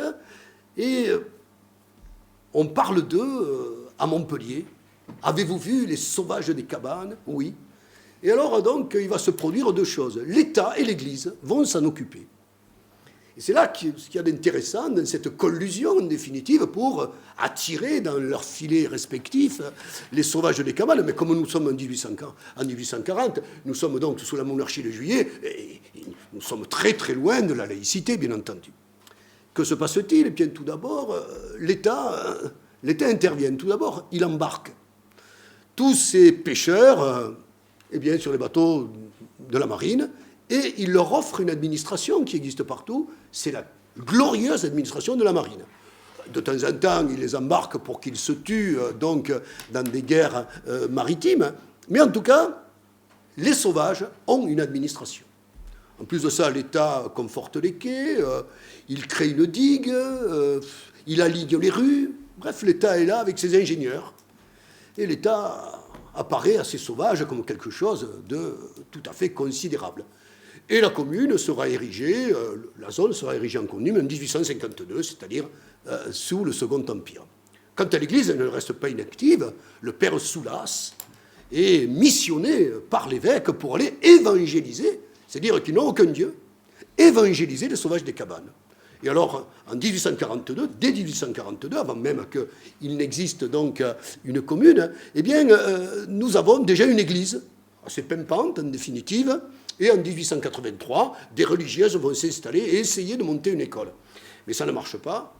et on parle d'eux à Montpellier. Avez-vous vu les sauvages des cabanes? Oui. Et alors, donc, il va se produire deux choses. L'État et l'Église vont s'en occuper. Et c'est là ce qu'il y a d'intéressant dans cette collusion, en définitive, pour attirer dans leurs filets respectifs les sauvages des cabanes. Mais comme nous sommes en 1840, nous sommes donc sous la monarchie de Juillet, et nous sommes très très loin de la laïcité, bien entendu. Que se passe-t-il? Eh bien, tout d'abord, l'État intervient. Tout d'abord, il embarque tous ces pêcheurs sur les bateaux de la marine, et il leur offre une administration qui existe partout. C'est la glorieuse administration de la marine. De temps en temps, il les embarque pour qu'ils se tuent donc, dans des guerres maritimes. Mais en tout cas, les sauvages ont une administration. En plus de ça, l'État conforte les quais, il crée une digue, il aligne les rues. Bref, l'État est là avec ses ingénieurs. Et l'État apparaît à ces sauvages comme quelque chose de tout à fait considérable. Et la commune sera érigée, la zone sera érigée en commune en 1852, c'est-à-dire sous le Second Empire. Quant à l'Église, elle ne reste pas inactive. Le père Soulas et missionnés par l'évêque pour aller évangéliser, c'est-à-dire qu'ils n'ont aucun Dieu, évangéliser les sauvages des cabanes. Et alors, en 1842, dès 1842, avant même qu'il n'existe donc une commune, eh bien, nous avons déjà une église, assez pimpante en définitive, et en 1883, des religieuses vont s'installer et essayer de monter une école. Mais ça ne marche pas.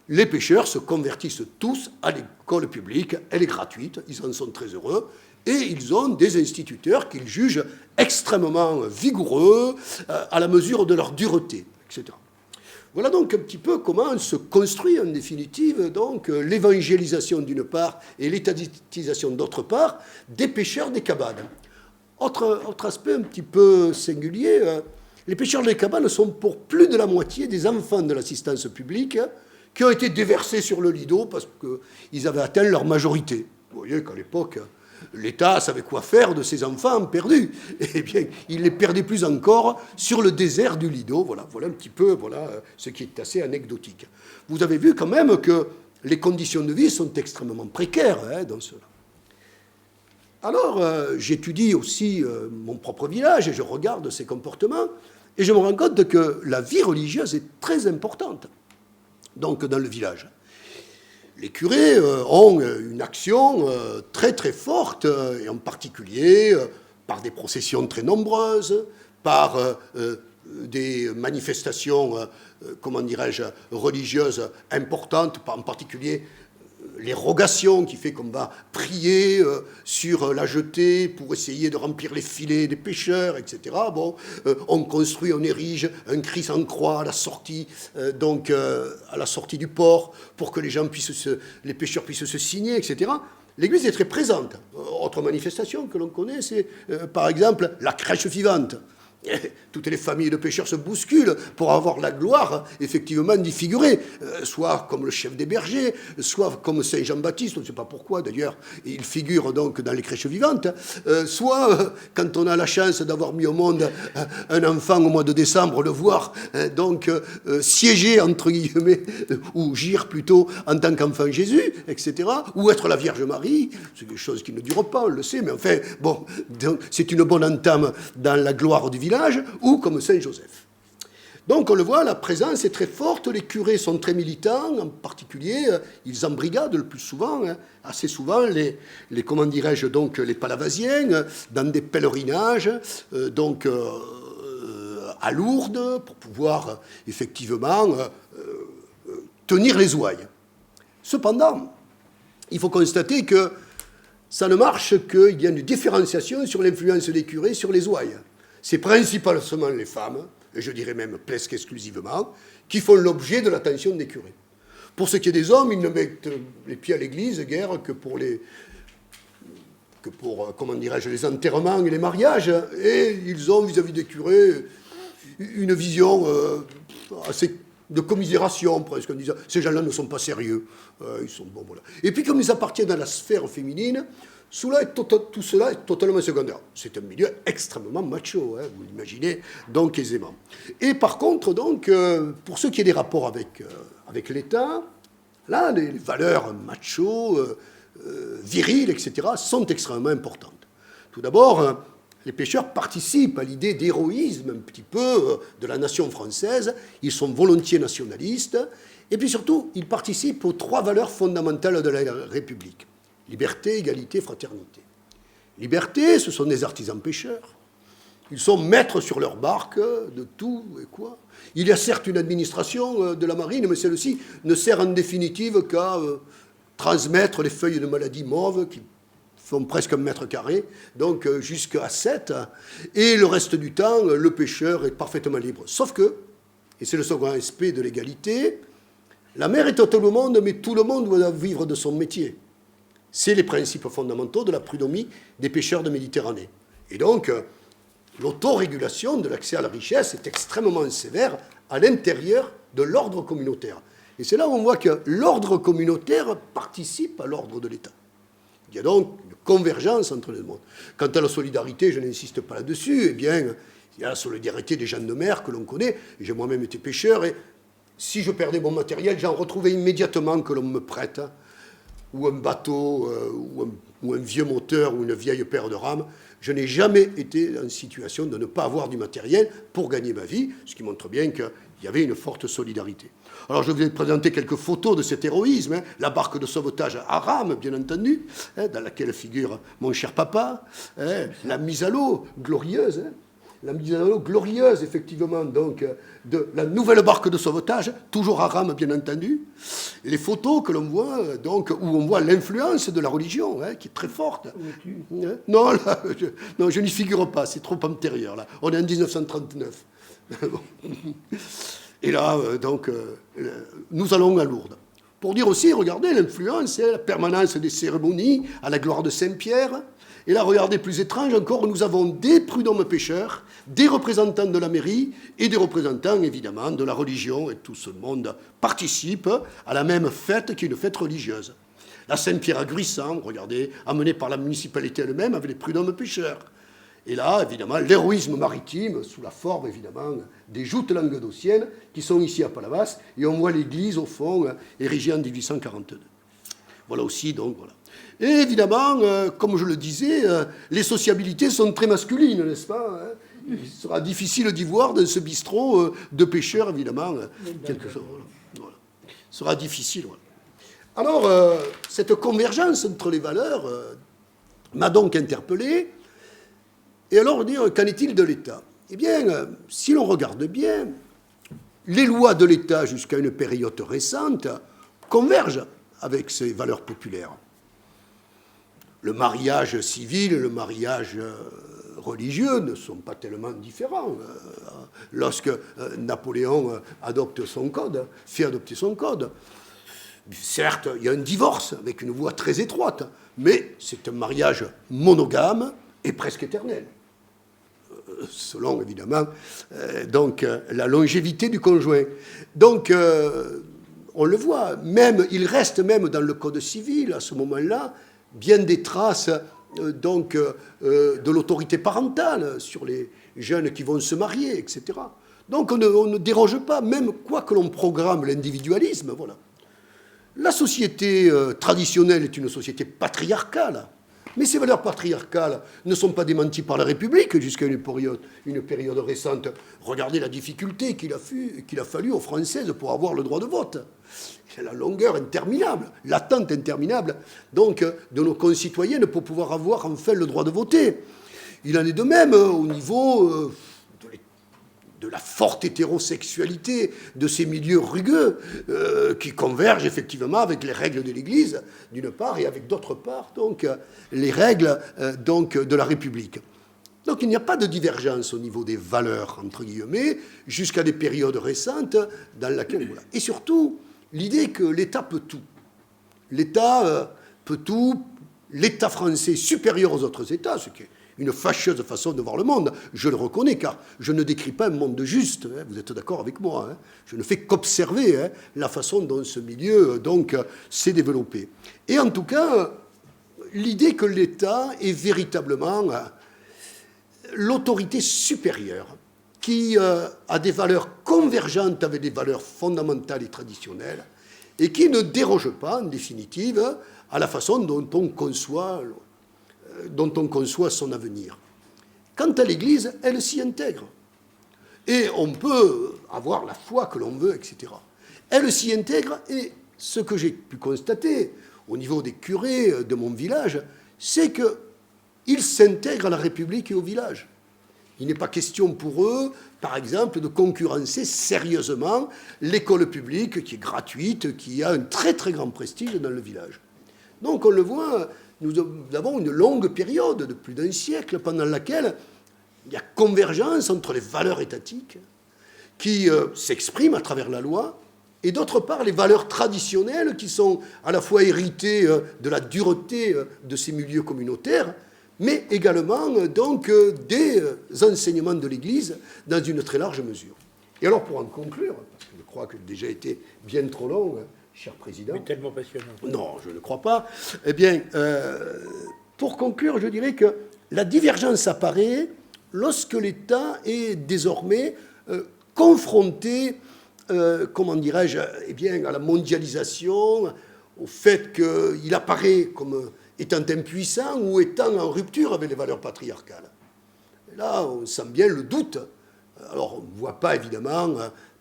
Les pêcheurs se convertissent tous à l'école publique, elle est gratuite, ils en sont très heureux, et ils ont des instituteurs qu'ils jugent extrêmement vigoureux, à la mesure de leur dureté, etc. Voilà donc un petit peu comment se construit en définitive donc l'évangélisation d'une part et l'étatisation d'autre part des pêcheurs des cabanes. Autre aspect un petit peu singulier, les pêcheurs des cabanes sont pour plus de la moitié des enfants de l'assistance publique qui ont été déversés sur le Lido parce qu'ils avaient atteint leur majorité. Vous voyez qu'à l'époque, l'État savait quoi faire de ces enfants perdus. Eh bien, il les perdait plus encore sur le désert du Lido. Voilà un petit peu ce qui est assez anecdotique. Vous avez vu quand même que les conditions de vie sont extrêmement précaires dans cela. Alors, j'étudie aussi mon propre village et je regarde ces comportements et je me rends compte que la vie religieuse est très importante donc, dans le village. Les curés ont une action très très forte, et en particulier par des processions très nombreuses, par des manifestations, religieuses importantes, en particulier les rogations, qui fait qu'on va prier sur la jetée pour essayer de remplir les filets des pêcheurs, etc. Bon, on construit, on érige un Christ en croix à la sortie, à la sortie du port, pour que les pêcheurs puissent se signer, etc. L'Église est très présente. Autre manifestation que l'on connaît, c'est par exemple la crèche vivante. Toutes les familles de pêcheurs se bousculent pour avoir la gloire, effectivement, d'y figurer, soit comme le chef des bergers, soit comme Saint Jean-Baptiste, on ne sait pas pourquoi d'ailleurs, il figure donc dans les crèches vivantes, soit quand on a la chance d'avoir mis au monde un enfant au mois de décembre, le voir siéger, entre guillemets, ou gire plutôt en tant qu'enfant Jésus, etc., ou être la Vierge Marie, c'est des choses qui ne durent pas, on le sait, mais enfin, bon, c'est une bonne entame dans la gloire du village, ou comme Saint-Joseph. Donc on le voit, la présence est très forte, les curés sont très militants, en particulier, ils embrigadent le plus souvent, assez souvent, les palavasiens, dans des pèlerinages, à Lourdes, pour pouvoir effectivement tenir les ouailles. Cependant, il faut constater que ça ne marche qu'il y a une différenciation sur l'influence des curés sur les ouailles. C'est principalement les femmes, et je dirais même presque exclusivement, qui font l'objet de l'attention des curés. Pour ce qui est des hommes, ils ne mettent les pieds à l'église guère que pour les enterrements et les mariages, et ils ont vis-à-vis des curés une vision assez de commisération presque, en disant ces gens-là ne sont pas sérieux, ils sont bons, voilà. Et puis comme ils appartiennent à la sphère féminine, tout cela est totalement secondaire. C'est un milieu extrêmement macho, vous l'imaginez donc aisément. Et par contre, donc, pour ce qui est des rapports avec l'État, là, les valeurs macho, viriles, etc., sont extrêmement importantes. Tout d'abord, les pêcheurs participent à l'idée d'héroïsme un petit peu de la nation française. Ils sont volontiers nationalistes. Et puis surtout, ils participent aux 3 valeurs fondamentales de la République. Liberté, égalité, fraternité. Liberté, ce sont des artisans pêcheurs. Ils sont maîtres sur leur barque de tout et quoi. Il y a certes une administration de la marine, mais celle-ci ne sert en définitive qu'à transmettre les feuilles de maladie mauves qui font presque 1 mètre carré, donc jusqu'à 7. Et le reste du temps, le pêcheur est parfaitement libre. Sauf que, et c'est le second aspect de l'égalité, la mer est à tout le monde, mais tout le monde doit vivre de son métier. C'est les principes fondamentaux de la prud'homie des pêcheurs de Méditerranée. Et donc, l'autorégulation de l'accès à la richesse est extrêmement sévère à l'intérieur de l'ordre communautaire. Et c'est là où on voit que l'ordre communautaire participe à l'ordre de l'État. Il y a donc une convergence entre les deux mondes. Quant à la solidarité, je n'insiste pas là-dessus, eh bien, il y a la solidarité des gens de mer que l'on connaît. J'ai moi-même été pêcheur et si je perdais mon matériel, j'en retrouvais immédiatement que l'on me prête ou un bateau, ou un vieux moteur, ou une vieille paire de rames. Je n'ai jamais été en situation de ne pas avoir du matériel pour gagner ma vie, ce qui montre bien qu'il y avait une forte solidarité. Alors, je vais vous présenter quelques photos de cet héroïsme. La barque de sauvetage à rame, bien entendu, dans laquelle figure mon cher papa. La mise à l'eau glorieuse. La mise à l'eau glorieuse, effectivement, donc, de la nouvelle barque de sauvetage, toujours à rame, bien entendu. Les photos que l'on voit, donc, où on voit l'influence de la religion, qui est très forte. Non, là, je n'y figure pas, c'est trop antérieur, là. On est en 1939. Et là, donc, nous allons à Lourdes. Pour dire aussi, regardez l'influence, la permanence des cérémonies à la gloire de Saint-Pierre. Et là, regardez, plus étrange encore, nous avons des prud'hommes pêcheurs, des représentants de la mairie et des représentants, évidemment, de la religion. Et tout ce monde participe à la même fête qui est une fête religieuse. La Saint-Pierre à Gruissant, regardez, amenée par la municipalité elle-même avec les prud'hommes pêcheurs. Et là, évidemment, l'héroïsme maritime, sous la forme, évidemment, des joutes languedociennes qui sont ici à Palavas. Et on voit l'église, au fond, érigée en 1842. Voilà aussi, donc, voilà. Et évidemment, comme je le disais, les sociabilités sont très masculines, n'est-ce pas, Il sera difficile d'y voir dans ce bistrot de pêcheurs, évidemment, quelque chose. Voilà. Ce sera difficile. Voilà. Alors, cette convergence entre les valeurs m'a donc interpellé. Et alors, dire, qu'en est-il de l'État? Eh bien, si l'on regarde bien, les lois de l'État jusqu'à une période récente convergent avec ces valeurs populaires. Le mariage civil et le mariage religieux ne sont pas tellement différents. Lorsque Napoléon adopte son code, fait adopter son code, certes, il y a un divorce avec une voie très étroite, mais c'est un mariage monogame et presque éternel. Selon, évidemment, donc, la longévité du conjoint. Donc, on le voit, même, il reste même dans le code civil, à ce moment-là, bien des traces donc, de l'autorité parentale sur les jeunes qui vont se marier, etc. Donc on ne déroge pas, même quoi que l'on programme l'individualisme. Voilà. La société traditionnelle est une société patriarcale, mais ces valeurs patriarcales ne sont pas démenties par la République jusqu'à une période récente. Regardez la difficulté qu'il a fallu aux Françaises pour avoir le droit de vote. La longueur interminable, l'attente interminable, donc, de nos concitoyennes pour pouvoir avoir enfin le droit de voter. Il en est de même au niveau de la forte hétérosexualité de ces milieux rugueux qui convergent effectivement avec les règles de l'Église, d'une part, et avec d'autre part, donc, les règles donc, de la République. Donc il n'y a pas de divergence au niveau des valeurs, entre guillemets, jusqu'à des périodes récentes dans lesquelles... Voilà. Et surtout, l'idée que l'État peut tout. L'État peut tout, l'État français supérieur aux autres États, ce qui est une fâcheuse façon de voir le monde. Je le reconnais, car je ne décris pas un monde juste. Hein, vous êtes d'accord avec moi, hein. Je ne fais qu'observer la façon dont ce milieu donc, s'est développé. Et en tout cas, l'idée que l'État est véritablement l'autorité supérieure qui a des valeurs convergentes avec des valeurs fondamentales et traditionnelles et qui ne déroge pas, en définitive, à la façon dont on conçoit son avenir. Quant à l'Église, elle s'y intègre. Et on peut avoir la foi que l'on veut, etc. Elle s'y intègre, et ce que j'ai pu constater au niveau des curés de mon village, c'est qu'ils s'intègrent à la République et au village. Il n'est pas question pour eux, par exemple, de concurrencer sérieusement l'école publique qui est gratuite, qui a un très très grand prestige dans le village. Donc on le voit, nous avons une longue période de plus d'un siècle pendant laquelle il y a convergence entre les valeurs étatiques qui s'expriment à travers la loi et d'autre part les valeurs traditionnelles qui sont à la fois héritées de la dureté de ces milieux communautaires, mais également donc des enseignements de l'Église dans une très large mesure. Et alors pour en conclure, parce que je crois que j'ai déjà été bien trop long, cher Président. Mais tellement passionnant. Non, je ne crois pas. Eh bien, pour conclure, je dirais que la divergence apparaît lorsque l'État est désormais confronté, comment dirais-je, eh bien, à la mondialisation, au fait qu'il apparaît comme étant impuissant ou étant en rupture avec les valeurs patriarcales. Et là, on sent bien le doute. Alors, on ne voit pas, évidemment,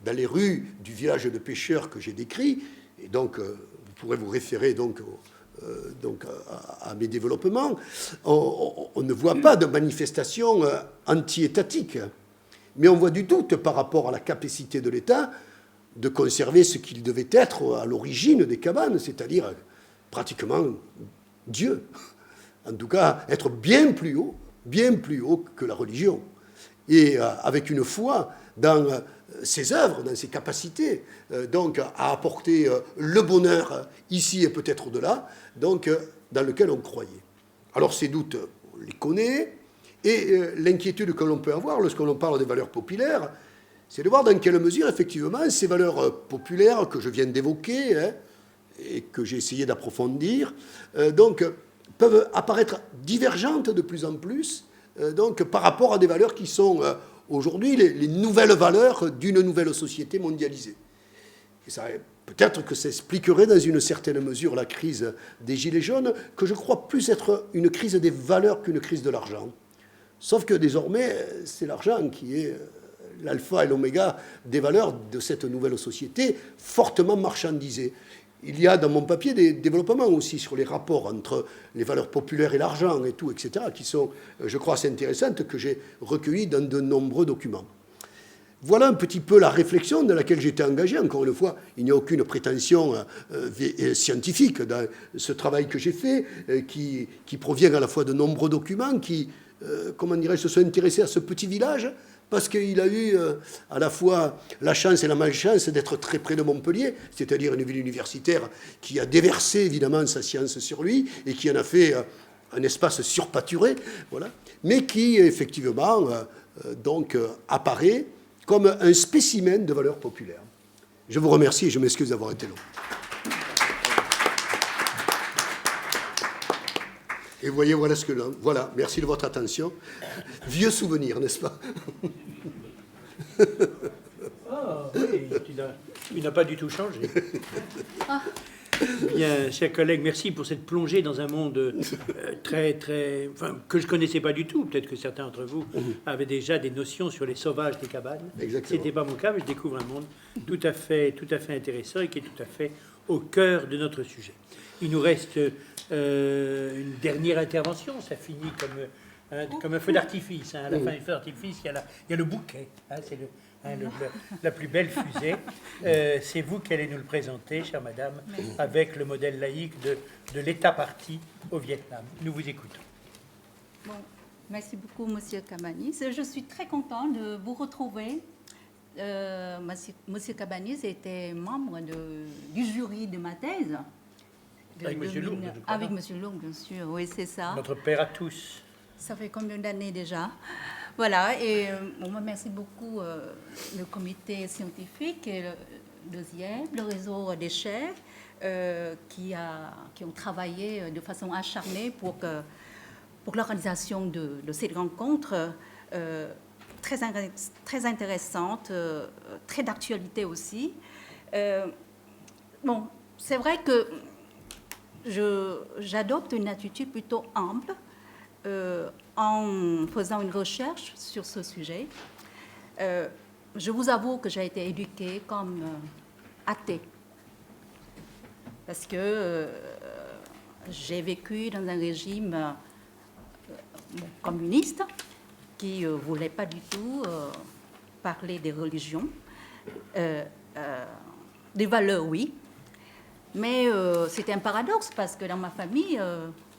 dans les rues du village de pêcheurs que j'ai décrit, et donc, vous pourrez vous référer donc à mes développements, on ne voit pas de manifestation anti-étatique, mais on voit du doute par rapport à la capacité de l'État de conserver ce qu'il devait être à l'origine des cabanes, c'est-à-dire pratiquement Dieu. En tout cas, être bien plus haut que la religion. Et avec une foi dans ses œuvres, dans ses capacités, donc à apporter le bonheur ici et peut-être au-delà, donc dans lequel on croyait. Alors ces doutes, on les connaît, et l'inquiétude que l'on peut avoir lorsque l'on parle des valeurs populaires, c'est de voir dans quelle mesure, effectivement, ces valeurs populaires que je viens d'évoquer, et que j'ai essayé d'approfondir, donc peuvent apparaître divergentes de plus en plus, donc par rapport à des valeurs qui sont aujourd'hui les nouvelles valeurs d'une nouvelle société mondialisée. Et ça, peut-être que ça expliquerait dans une certaine mesure la crise des Gilets jaunes, que je crois plus être une crise des valeurs qu'une crise de l'argent. Sauf que désormais, c'est l'argent qui est l'alpha et l'oméga des valeurs de cette nouvelle société fortement marchandisée. Il y a dans mon papier des développements aussi sur les rapports entre les valeurs populaires et l'argent et tout, etc., qui sont, je crois, assez intéressantes, que j'ai recueillies dans de nombreux documents. Voilà un petit peu la réflexion dans laquelle j'étais engagé. Encore une fois, il n'y a aucune prétention scientifique dans ce travail que j'ai fait, qui provient à la fois de nombreux documents qui, comment dirais-je, se sont intéressés à ce petit village, parce qu'il a eu à la fois la chance et la malchance d'être très près de Montpellier, c'est-à-dire une ville universitaire qui a déversé évidemment sa science sur lui et qui en a fait un espace surpâturé, voilà, mais qui effectivement donc apparaît comme un spécimen de valeurs populaires. Je vous remercie et je m'excuse d'avoir été long. Et vous voyez, voilà ce que... Voilà, merci de votre attention. Vieux souvenir, n'est-ce pas? Ah oui, tu n'as pas du tout changé. Bien, chers collègues, merci pour cette plongée dans un monde enfin, que je ne connaissais pas du tout. Peut-être que certains d'entre vous avaient déjà des notions sur les sauvages des cabanes. Ce n'était pas mon cas, mais je découvre un monde tout à fait intéressant et qui est tout à fait au cœur de notre sujet. Il nous reste une dernière intervention. Ça finit comme un feu d'artifice. À la fin du feu d'artifice, il y a le bouquet. C'est la plus belle fusée. C'est vous qui allez nous le présenter, chère madame, avec le modèle laïque de l'État parti au Vietnam. Nous vous écoutons. Bon, merci beaucoup, monsieur Cabanis. Je suis très content de vous retrouver. Monsieur Cabanis était membre du jury de ma thèse. Avec monsieur Lourdes, je crois. Avec monsieur Lourdes, bien sûr, oui, c'est ça. Notre père à tous. Ça fait combien d'années déjà? Voilà, et merci beaucoup le comité scientifique et le deuxième, le réseau des chefs qui ont travaillé de façon acharnée pour l'organisation de cette rencontre très intéressante, très d'actualité aussi. Bon, c'est vrai que j'adopte une attitude plutôt humble en faisant une recherche sur ce sujet. Je vous avoue que j'ai été éduquée comme athée, parce que j'ai vécu dans un régime communiste qui ne voulait pas du tout parler des religions, des valeurs, oui. Mais c'était un paradoxe parce que dans ma famille,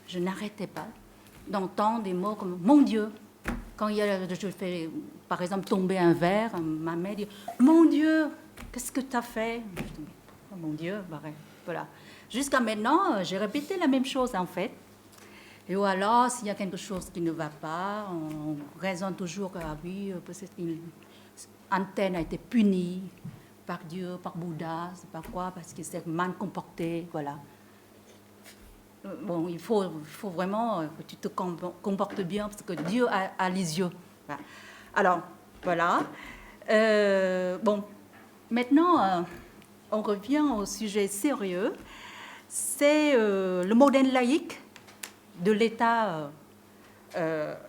je n'arrêtais pas d'entendre des mots comme « mon Dieu ». Quand je fais, par exemple, tomber un verre, ma mère dit « mon Dieu, qu'est-ce que tu as fait ?» Je dis « oh, mon Dieu, voilà. Jusqu'à maintenant, j'ai répété la même chose en fait. Et alors, s'il y a quelque chose qui ne va pas, on raisonne toujours que ah oui, une antenne a été punie par Dieu, par Bouddha, c'est pas quoi, parce qu'il s'est mal comporté, voilà. Bon, il faut vraiment que tu te comportes bien, parce que Dieu a les yeux. Voilà. Alors, voilà. Bon, maintenant, on revient au sujet sérieux. c'est le modèle laïque de l'État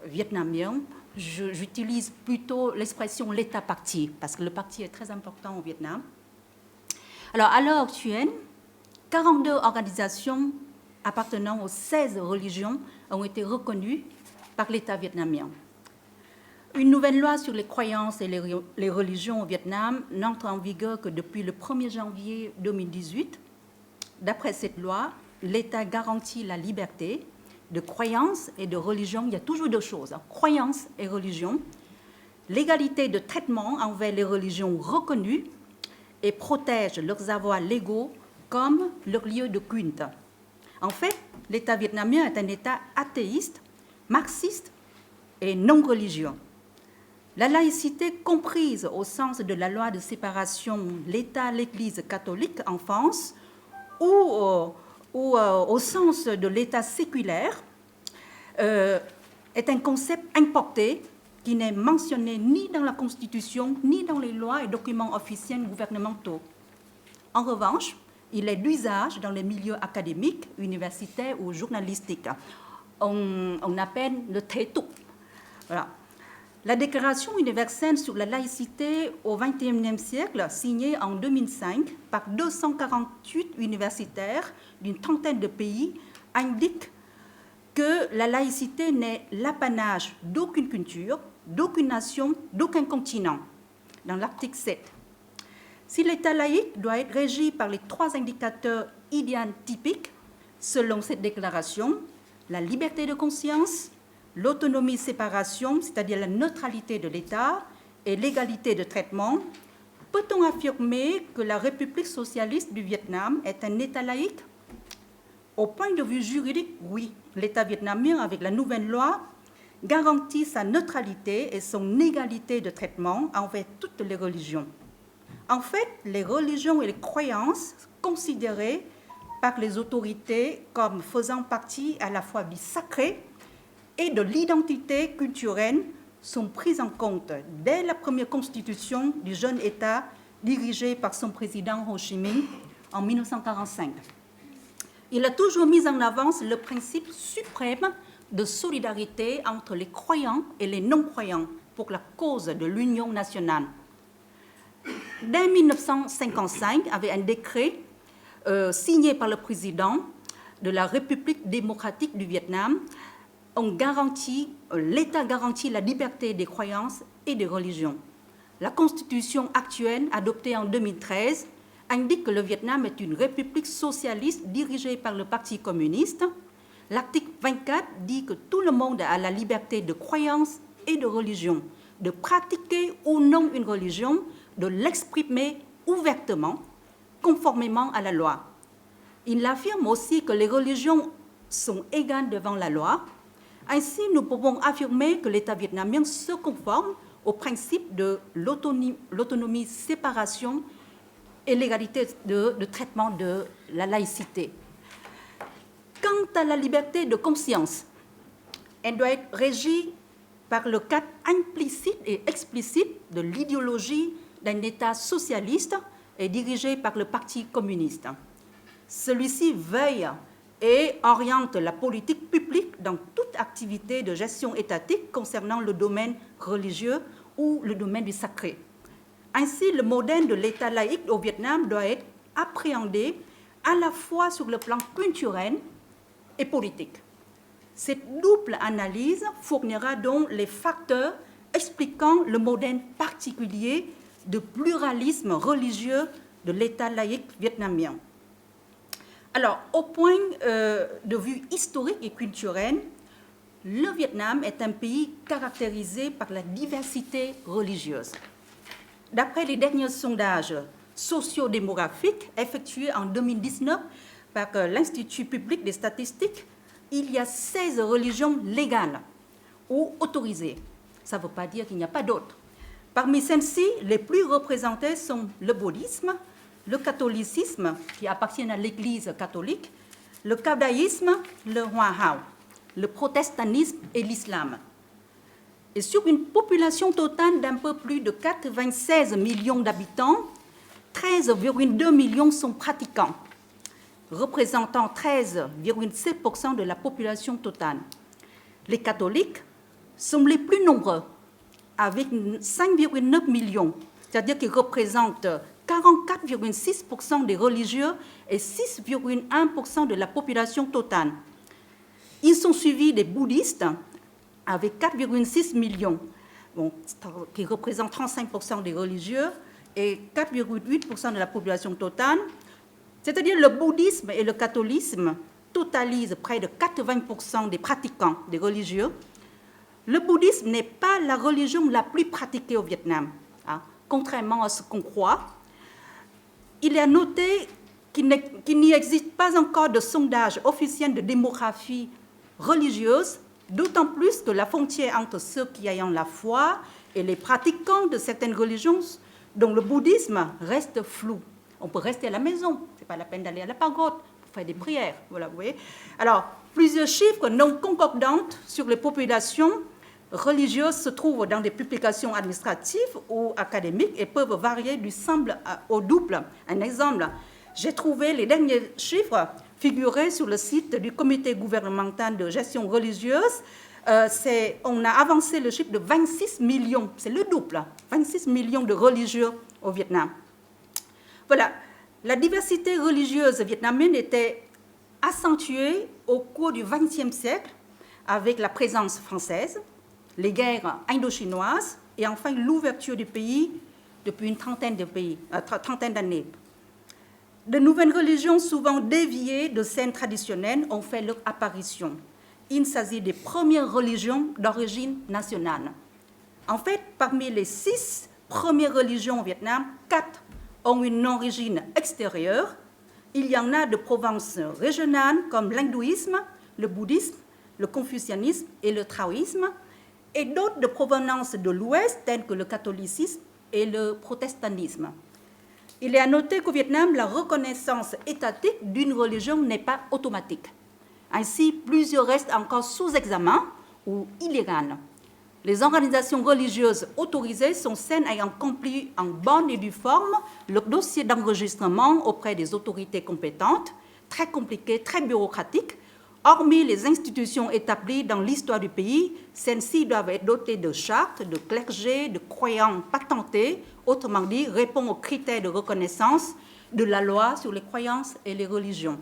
vietnamien. J'utilise plutôt l'expression l'État-parti, parce que le parti est très important au Vietnam. Alors, à l'heure actuelle, 42 organisations appartenant aux 16 religions ont été reconnues par l'État vietnamien. Une nouvelle loi sur les croyances et les religions au Vietnam n'entre en vigueur que depuis le 1er janvier 2018. D'après cette loi, l'État garantit la liberté de croyance et de religion. Il y a toujours deux choses, croyance et religion, l'égalité de traitement envers les religions reconnues et protège leurs avoirs légaux comme leur lieu de culte. En fait, l'État vietnamien est un État athéiste, marxiste et non religieux. La laïcité comprise au sens de la loi de séparation l'État, l'Église catholique en France ou au sens de l'État séculaire est un concept importé qui n'est mentionné ni dans la Constitution ni dans les lois et documents officiels gouvernementaux. En revanche, il est d'usage dans les milieux académiques, universitaires ou journalistiques. On appelle le Thế Tục. Voilà. La Déclaration universelle sur la laïcité au XXIe siècle, signée en 2005 par 248 universitaires d'une trentaine de pays, indique que la laïcité n'est l'apanage d'aucune culture, d'aucune nation, d'aucun continent, dans l'article 7. Si l'État laïque doit être régi par les 3 indicateurs idéantypiques, selon cette déclaration, la liberté de conscience, l'autonomie séparation, c'est-à-dire la neutralité de l'État, et l'égalité de traitement, peut-on affirmer que la République socialiste du Vietnam est un État laïque? Au point de vue juridique, oui. L'État vietnamien, avec la nouvelle loi, garantit sa neutralité et son égalité de traitement envers toutes les religions. En fait, les religions et les croyances considérées par les autorités comme faisant partie à la fois du sacré et de l'identité culturelle sont prises en compte dès la première constitution du jeune État dirigé par son président Ho Chi Minh en 1945. Il a toujours mis en avant le principe suprême de solidarité entre les croyants et les non-croyants pour la cause de l'union nationale. Dès 1955, avec un décret signé par le président de la République démocratique du Vietnam, l'État garantit la liberté des croyances et des religions. La constitution actuelle, adoptée en 2013, indique que le Vietnam est une république socialiste dirigée par le Parti communiste. L'article 24 dit que tout le monde a la liberté de croyance et de religion, de pratiquer ou non une religion, de l'exprimer ouvertement, conformément à la loi. Il affirme aussi que les religions sont égales devant la loi. Ainsi, nous pouvons affirmer que l'État vietnamien se conforme au principe de l'autonomie, séparation et l'égalité de traitement de la laïcité. Quant à la liberté de conscience, elle doit être régie par le cadre implicite et explicite de l'idéologie d'un État socialiste et dirigé par le Parti communiste. Celui-ci veille et oriente la politique publique dans toute activité de gestion étatique concernant le domaine religieux ou le domaine du sacré. Ainsi, le modèle de l'État laïque au Vietnam doit être appréhendé à la fois sur le plan culturel et politique. Cette double analyse fournira donc les facteurs expliquant le modèle particulier de pluralisme religieux de l'État laïque vietnamien. Alors, au point de vue historique et culturel, le Vietnam est un pays caractérisé par la diversité religieuse. D'après les derniers sondages sociodémographiques effectués en 2019 par l'Institut public des statistiques, il y a 16 religions légales ou autorisées. Ça ne veut pas dire qu'il n'y a pas d'autres. Parmi celles-ci, les plus représentées sont le bouddhisme, le catholicisme, qui appartient à l'Église catholique, le cadaïsme, le Hoa Hao, le protestantisme et l'islam. Et sur une population totale d'un peu plus de 96 millions d'habitants, 13,2 millions sont pratiquants. représentant 13,7% de la population totale. Les catholiques sont les plus nombreux, avec 5,9 millions, c'est-à-dire qu'ils représentent 44,6% des religieux et 6,1% de la population totale. Ils sont suivis des bouddhistes avec 4,6 millions, qui représentent 35% des religieux et 4,8% de la population totale. C'est-à-dire le bouddhisme et le catholicisme totalisent près de 80% des pratiquants, des religieux. Le bouddhisme n'est pas la religion la plus pratiquée au Vietnam, hein, contrairement à ce qu'on croit. Il est à noter qu'il n'y existe pas encore de sondage officiel de démographie religieuse, d'autant plus que la frontière entre ceux qui ayant la foi et les pratiquants de certaines religions, dont le bouddhisme, reste floue. On peut rester à la maison, ce n'est pas la peine d'aller à la pagode pour faire des prières. Voilà, vous voyez. Alors, plusieurs chiffres non concordants sur les populations religieuses se trouvent dans des publications administratives ou académiques et peuvent varier du simple au double. Un exemple, j'ai trouvé les derniers chiffres figurés sur le site du comité gouvernemental de gestion religieuse. On a avancé le chiffre de 26 millions, c'est le double, 26 millions de religieux au Vietnam. Voilà, la diversité religieuse vietnamienne était accentuée au cours du XXe siècle avec la présence française, les guerres indo-chinoises et enfin l'ouverture du pays depuis une trentaine d'années. De nouvelles religions, souvent déviées de scènes traditionnelles, ont fait leur apparition. Il s'agit des premières religions d'origine nationale. En fait, parmi les 6 premières religions au Vietnam, 4 ont une origine extérieure. Il y en a de provinces régionales comme l'hindouisme, le bouddhisme, le confucianisme et le taoïsme, et d'autres de provenance de l'Ouest, telles que le catholicisme et le protestantisme. Il est à noter qu'au Vietnam, la reconnaissance étatique d'une religion n'est pas automatique. Ainsi, plusieurs restent encore sous examen ou illégales. Les organisations religieuses autorisées sont celles ayant accompli en bonne et due forme leur dossier d'enregistrement auprès des autorités compétentes, très compliqué, très bureaucratique. Hormis les institutions établies dans l'histoire du pays, celles-ci doivent être dotées de chartes, de clergés, de croyants patentés, autrement dit, répondent aux critères de reconnaissance de la loi sur les croyances et les religions.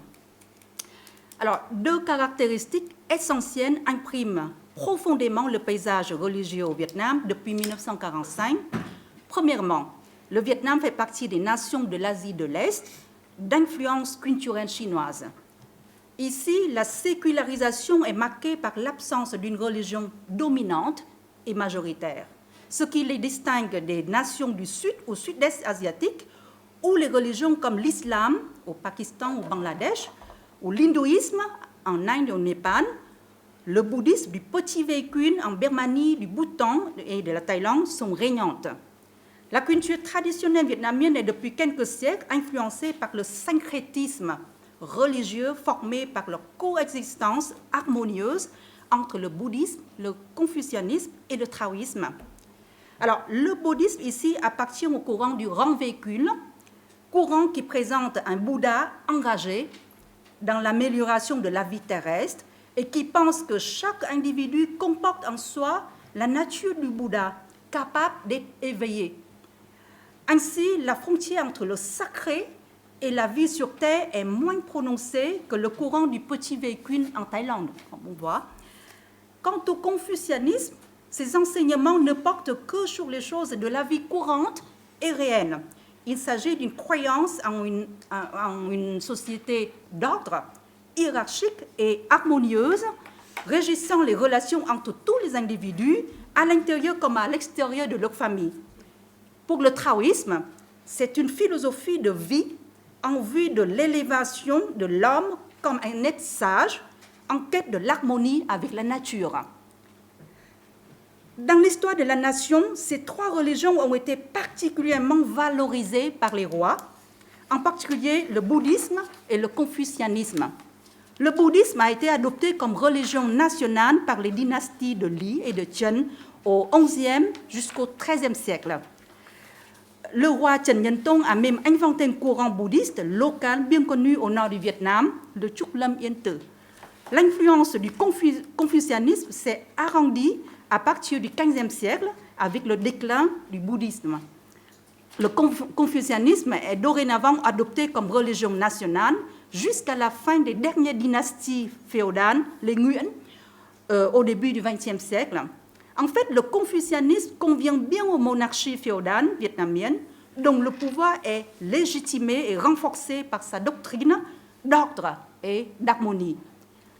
Alors, 2 caractéristiques essentielles impriment profondément le paysage religieux au Vietnam depuis 1945. Premièrement, le Vietnam fait partie des nations de l'Asie de l'Est d'influence culturelle chinoise. Ici, la sécularisation est marquée par l'absence d'une religion dominante et majoritaire, ce qui les distingue des nations du Sud ou Sud-Est asiatique, où les religions comme l'islam au Pakistan ou au Bangladesh, ou l'hindouisme en Inde et au Népal, le bouddhisme du petit véhicule en Birmanie, du Bhoutan et de la Thaïlande sont régnantes. La culture traditionnelle vietnamienne est depuis quelques siècles influencée par le syncrétisme religieux formé par leur coexistence harmonieuse entre le bouddhisme, le confucianisme et le taoïsme. Alors, le bouddhisme ici appartient au courant du grand véhicule, courant qui présente un Bouddha engagé dans l'amélioration de la vie terrestre et qui pense que chaque individu comporte en soi la nature du Bouddha, capable d'être éveillé. Ainsi, la frontière entre le sacré et la vie sur Terre est moins prononcée que le courant du petit véhicule en Thaïlande, comme on voit. Quant au confucianisme, ses enseignements ne portent que sur les choses de la vie courante et réelle. Il s'agit d'une croyance en une société d'ordre, hiérarchique et harmonieuse, régissant les relations entre tous les individus, à l'intérieur comme à l'extérieur de leur famille. Pour le taoïsme, c'est une philosophie de vie en vue de l'élévation de l'homme comme un être sage, en quête de l'harmonie avec la nature. Dans l'histoire de la nation, ces 3 religions ont été particulièrement valorisées par les rois, en particulier le bouddhisme et le confucianisme. Le bouddhisme a été adopté comme religion nationale par les dynasties de Li et de Chen au XIe jusqu'au XIIIe siècle. le roi Trần Nhân Tông a même inventé un courant bouddhiste local bien connu au nord du Vietnam, le Trúc Lâm Yên Tử. L'influence du confucianisme s'est arrondie à partir du XVe siècle avec le déclin du bouddhisme. Le confucianisme est dorénavant adopté comme religion nationale jusqu'à la fin des dernières dynasties féodales, les Nguyen, au début du XXe siècle. En fait, le confucianisme convient bien aux monarchies féodales vietnamiennes, dont le pouvoir est légitimé et renforcé par sa doctrine d'ordre et d'harmonie.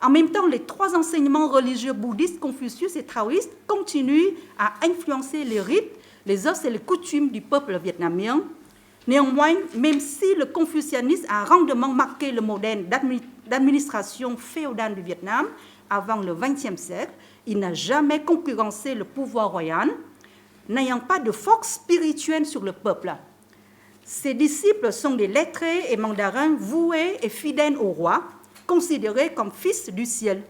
En même temps, les trois enseignements religieux bouddhistes, confucius et taoïstes continuent à influencer les rites, les os et les coutumes du peuple vietnamien. Néanmoins, même si le confucianisme a rondement marqué le modèle d'administration féodale du Vietnam avant le XXe siècle, il n'a jamais concurrencé le pouvoir royal, n'ayant pas de force spirituelle sur le peuple. Ses disciples sont des lettrés et mandarins voués et fidèles au roi, considérés comme fils du ciel.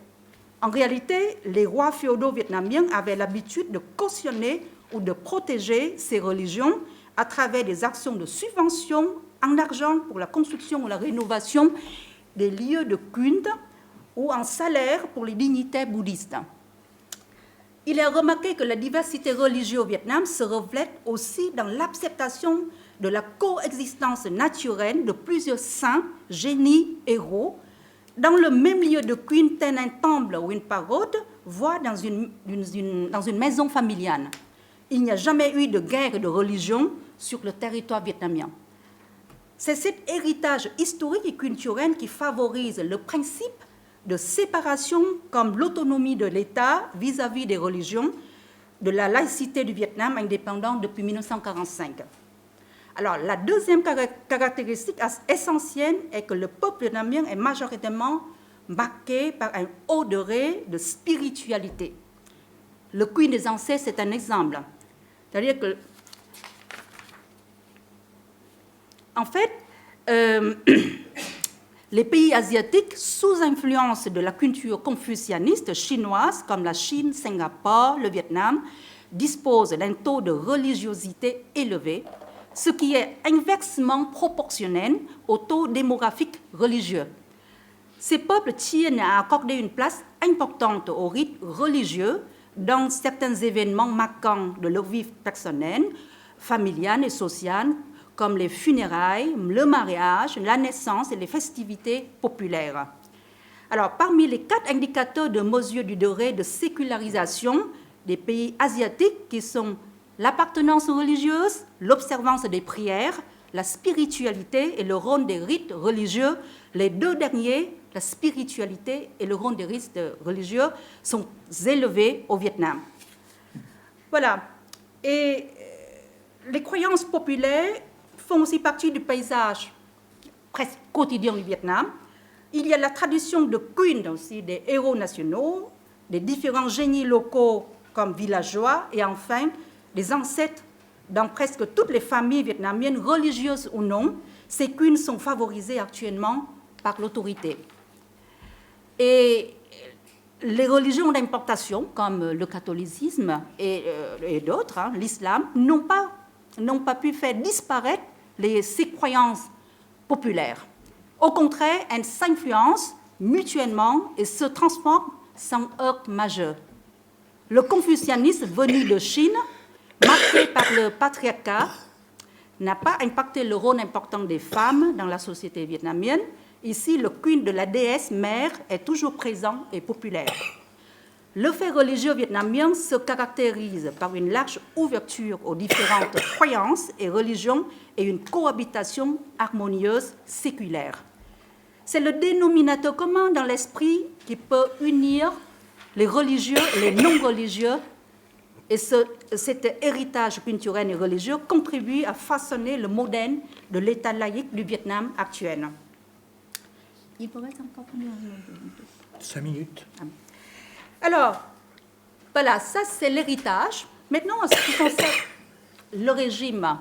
En réalité, les rois féodaux vietnamiens avaient l'habitude de cautionner ou de protéger ces religions à travers des actions de subvention en argent pour la construction ou la rénovation des lieux de culte ou en salaire pour les dignitaires bouddhistes. Il est remarqué que la diversité religieuse au Vietnam se reflète aussi dans l'acceptation de la coexistence naturelle de plusieurs saints, génies, héros, dans le même lieu de culte tel un temple ou une pagode, voire dans une maison familiale. Il n'y a jamais eu de guerre de religion sur le territoire vietnamien. C'est cet héritage historique et culturel qui favorise le principe de séparation comme l'autonomie de l'État vis-à-vis des religions, de la laïcité du Vietnam indépendant depuis 1945. Alors, la deuxième caractéristique essentielle est que le peuple vietnamien est majoritairement marqué par un haut degré de spiritualité. Le culte des ancêtres, c'est un exemple. C'est-à-dire que, en fait, les pays asiatiques, sous influence de la culture confucianiste chinoise, comme la Chine, Singapour, le Vietnam, disposent d'un taux de religiosité élevé, ce qui est inversement proportionnel au taux démographique religieux. Ces peuples tiennent à accorder une place importante aux rites religieux dans certains événements marquants de leur vie personnelle, familiale et sociale, comme les funérailles, le mariage, la naissance et les festivités populaires. Alors, parmi les 4 indicateurs de mesure du degré de sécularisation des pays asiatiques, qui sont l'appartenance religieuse, l'observance des prières, la spiritualité et le rôle des rites religieux, les deux derniers, la spiritualité et le rôle des rites religieux, sont élevés au Vietnam. Voilà. Et les croyances populaires font aussi partie du paysage presque quotidien du Vietnam. Il y a la tradition de culte aussi des héros nationaux, des différents génies locaux comme villageois et enfin des ancêtres dans presque toutes les familles vietnamiennes, religieuses ou non. Ces cultes sont favorisés actuellement par l'autorité. Et les religions d'importation, comme le catholicisme et d'autres, l'islam, n'ont pas pu faire disparaître ces croyances populaires. Au contraire, elles s'influencent mutuellement et se transforment sans heurts majeur. Le confucianisme venu de Chine, marqué par le patriarcat, n'a pas impacté le rôle important des femmes dans la société vietnamienne. Ici, le culte de la déesse mère est toujours présent et populaire. Le fait religieux vietnamien se caractérise par une large ouverture aux différentes croyances et religions et une cohabitation harmonieuse séculaire. C'est le dénominateur commun dans l'esprit qui peut unir les religieux et les non-religieux, et cet héritage culturel et religieux contribue à façonner le modèle de l'État laïque du Vietnam actuel. Il vous reste encore combien de minutes ? 5 minutes. Alors, voilà, ça c'est l'héritage. Maintenant, en ce qui concerne le régime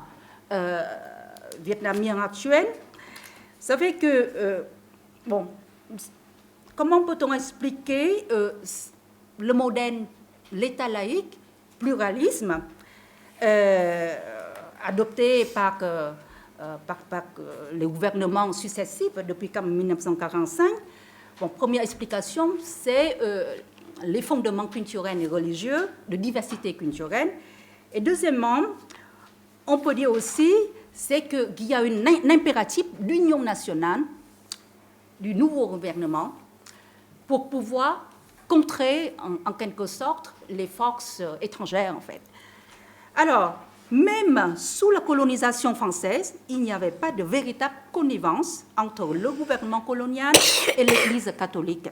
vietnamien actuel, vous savez que, comment peut-on expliquer le modèle, l'État laïque, pluralisme, adopté par les gouvernements successifs depuis 1945. Bon, première explication, c'est les fondements culturels et religieux, de diversité culturelle. Et deuxièmement, on peut dire aussi c'est qu'il y a un impératif d'union nationale du nouveau gouvernement pour pouvoir contrer en quelque sorte les forces étrangères en fait. Alors, même sous la colonisation française, il n'y avait pas de véritable connivence entre le gouvernement colonial et l'Église catholique.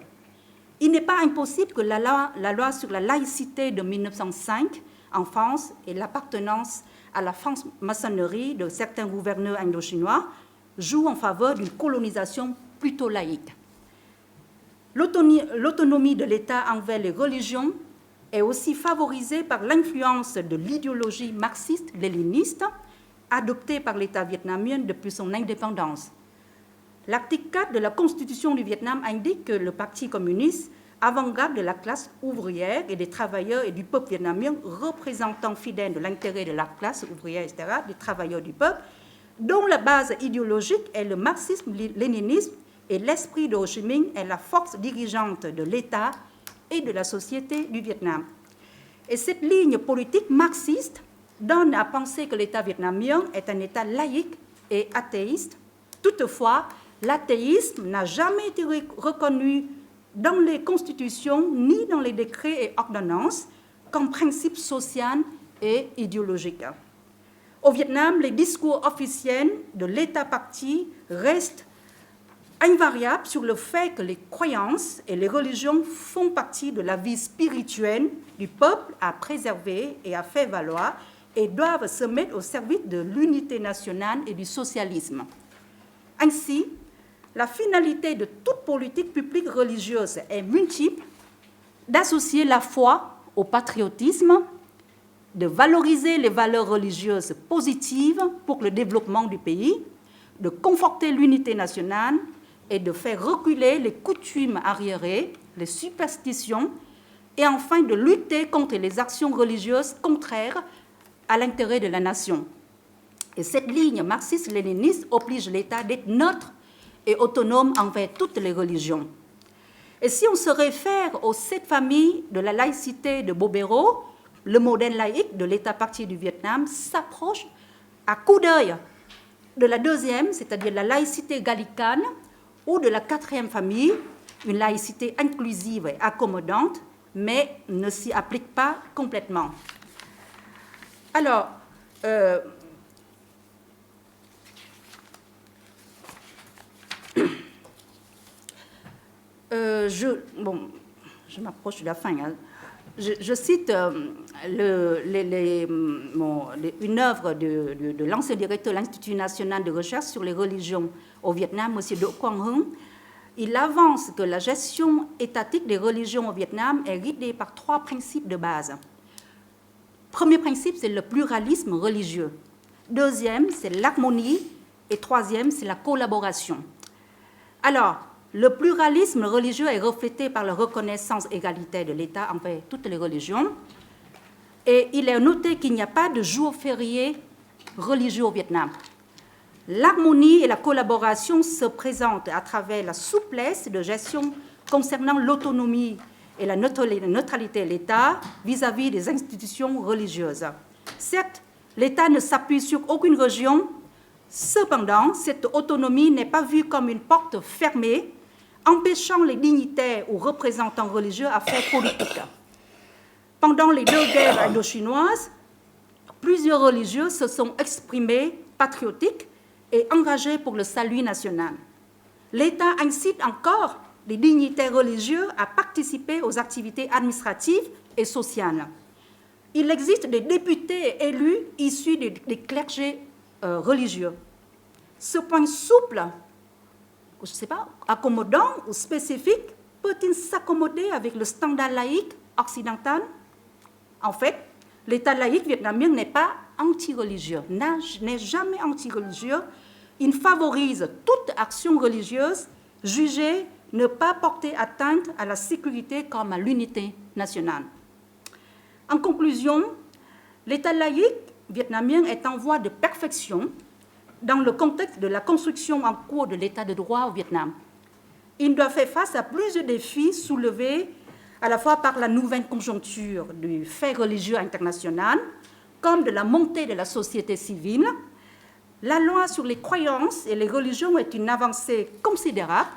Il n'est pas impossible que la loi sur la laïcité de 1905 en France et l'appartenance à la franc-maçonnerie de certains gouverneurs indo-chinois jouent en faveur d'une colonisation plutôt laïque. L'autonomie de l'État envers les religions est aussi favorisée par l'influence de l'idéologie marxiste-léniniste adoptée par l'État vietnamien depuis son indépendance. L'article 4 de la Constitution du Vietnam indique que le Parti communiste, avant-garde de la classe ouvrière et des travailleurs et du peuple vietnamien, représentant fidèle de l'intérêt de la classe ouvrière, etc., des travailleurs du peuple, dont la base idéologique est le marxisme-léninisme et l'esprit de Ho Chi Minh est la force dirigeante de l'État et de la société du Vietnam. Et cette ligne politique marxiste donne à penser que l'État vietnamien est un État laïque et athéiste. Toutefois, l'athéisme n'a jamais été reconnu dans les constitutions ni dans les décrets et ordonnances comme principe social et idéologique. Au Vietnam, les discours officiels de l'État parti restent invariables sur le fait que les croyances et les religions font partie de la vie spirituelle du peuple à préserver et à faire valoir et doivent se mettre au service de l'unité nationale et du socialisme. Ainsi, la finalité de toute politique publique religieuse est multiple, d'associer la foi au patriotisme, de valoriser les valeurs religieuses positives pour le développement du pays, de conforter l'unité nationale et de faire reculer les coutumes arriérées, les superstitions, et enfin de lutter contre les actions religieuses contraires à l'intérêt de la nation. Et cette ligne marxiste-léniniste oblige l'État d'être neutre et autonome envers toutes les religions. Et si on se réfère aux 7 familles de la laïcité de Bobéro, le modèle laïque de l'État parti du Vietnam s'approche à coup d'œil de la deuxième, c'est-à-dire la laïcité gallicane, ou de la 4e famille, une laïcité inclusive et accommodante, mais ne s'y applique pas complètement. Alors, je m'approche de la fin. Hein. Je cite une œuvre de l'ancien directeur de l'Institut national de recherche sur les religions au Vietnam, M. Do Quang Hung. Il avance que la gestion étatique des religions au Vietnam est guidée par 3 principes de base. Premier principe, c'est le pluralisme religieux. Deuxième, c'est l'harmonie. Et troisième, c'est la collaboration. Alors, le pluralisme religieux est reflété par la reconnaissance égalitaire de l'État envers toutes les religions. Et il est noté qu'il n'y a pas de jour férié religieux au Vietnam. L'harmonie et la collaboration se présentent à travers la souplesse de gestion concernant l'autonomie et la neutralité de l'État vis-à-vis des institutions religieuses. Certes, l'État ne s'appuie sur aucune religion. Cependant, cette autonomie n'est pas vue comme une porte fermée, empêchant les dignitaires ou représentants religieux à faire politique. Pendant les 2 guerres indo-chinoises, plusieurs religieux se sont exprimés patriotiques et engagés pour le salut national. L'État incite encore les dignitaires religieux à participer aux activités administratives et sociales. Il existe des députés élus issus des clergés religieux. Ce point souple, je ne sais pas, accommodant ou spécifique, peut-il s'accommoder avec le standard laïque occidental? En fait, l'État laïque vietnamien n'est pas anti-religieux, n'est jamais anti-religieux. Il favorise toute action religieuse jugée ne pas porter atteinte à la sécurité comme à l'unité nationale. En conclusion, l'État laïque vietnamien est en voie de perfection dans le contexte de la construction en cours de l'état de droit au Vietnam. Il doit faire face à plusieurs défis soulevés à la fois par la nouvelle conjoncture du fait religieux international, comme de la montée de la société civile. La loi sur les croyances et les religions est une avancée considérable.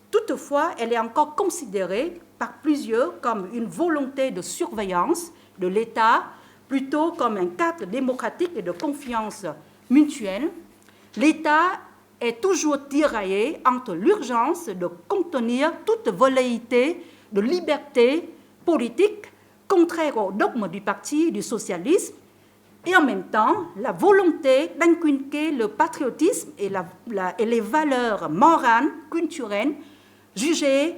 Toutefois, elle est encore considérée par plusieurs comme une volonté de surveillance de l'État, plutôt comme un cadre démocratique et de confiance mutuelle. L'État est toujours tiraillé entre l'urgence de contenir toute velléité de liberté politique contraire au dogme du parti du socialisme et en même temps la volonté d'inculquer le patriotisme et les valeurs morales, culturelles, jugées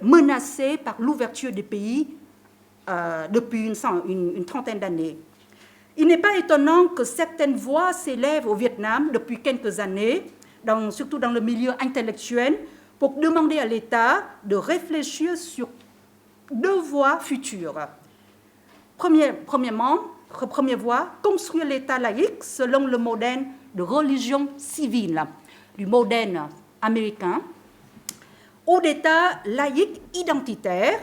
menacées par l'ouverture du pays depuis une trentaine d'années. Il n'est pas étonnant que certaines voix s'élèvent au Vietnam depuis quelques années, surtout dans le milieu intellectuel, pour demander à l'État de réfléchir sur deux voies futures. Première voie, construire l'État laïque selon le modèle de religion civile, du modèle américain, ou d'État laïque identitaire,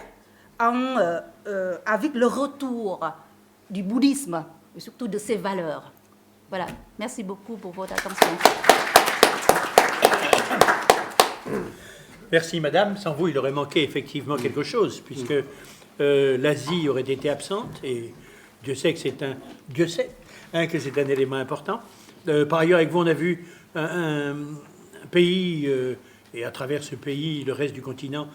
avec le retour du bouddhisme, et surtout de ses valeurs. Voilà, merci beaucoup pour votre attention. Merci, madame. Sans vous, il aurait manqué effectivement quelque chose, puisque l'Asie aurait été absente, et Dieu sait que c'est un élément important. Par ailleurs, avec vous, on a vu un pays, et à travers ce pays, le reste du continent,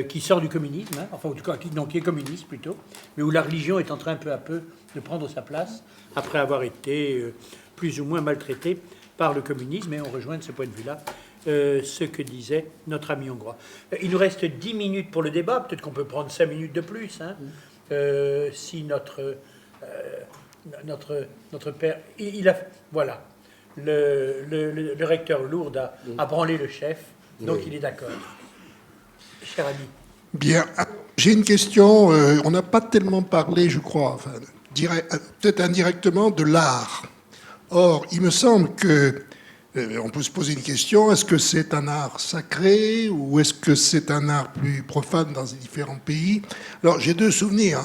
qui sort du communisme, hein, enfin, en tout cas, qui est communiste plutôt, mais où la religion est en train peu à peu de prendre sa place, après avoir été plus ou moins maltraitée par le communisme, et on rejoint de ce point de vue-là ce que disait notre ami hongrois. Il nous reste 10 minutes pour le débat, peut-être qu'on peut prendre 5 minutes de plus, hein, si notre père... Voilà, le recteur Lourdes a branlé le chef, donc il est d'accord. Cher ami. Bien, j'ai une question, on n'a pas tellement parlé, je crois, enfin, peut-être indirectement, de l'art. Or, il me semble que on peut se poser une question, est-ce que c'est un art sacré ou est-ce que c'est un art plus profane dans les différents pays? Alors, j'ai deux souvenirs.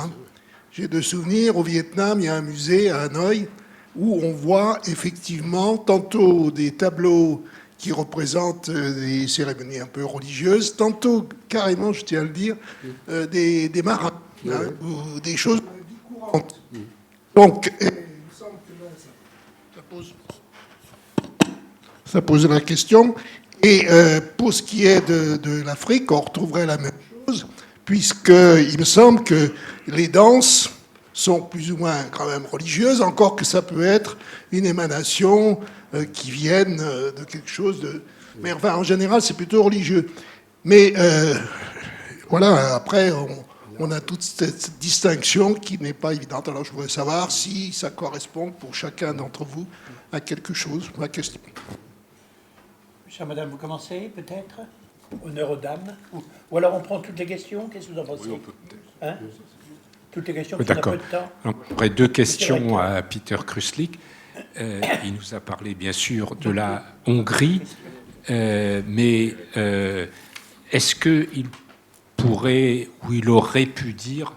J'ai deux souvenirs. Au Vietnam, il y a un musée à Hanoï où on voit effectivement tantôt des tableaux qui représentent des cérémonies un peu religieuses, tantôt, carrément, je tiens à le dire, des marins, ou des choses courantes. Donc, il me semble que là, ça pose la question. Et pour ce qui est de l'Afrique, on retrouverait la même chose, puisqu'il me semble que les danses sont plus ou moins quand même religieuses, encore que ça peut être une émanation qui vienne de quelque chose de... Mais enfin, en général, c'est plutôt religieux. Mais voilà, après, on a toute cette distinction qui n'est pas évidente. Alors, je voudrais savoir si ça correspond pour chacun d'entre vous à quelque chose, ma question. Chère madame, vous commencez peut-être? Honneur aux dames. Ou alors on prend toutes les questions? Qu'est-ce que vous en pensez? Oui, on peut peut-être. Hein? Toutes les questions, D'accord. peu de temps. J'aurais deux questions à Peter Kruslik. Il nous a parlé bien sûr de la Hongrie, mais est-ce qu'il pourrait ou il aurait pu dire,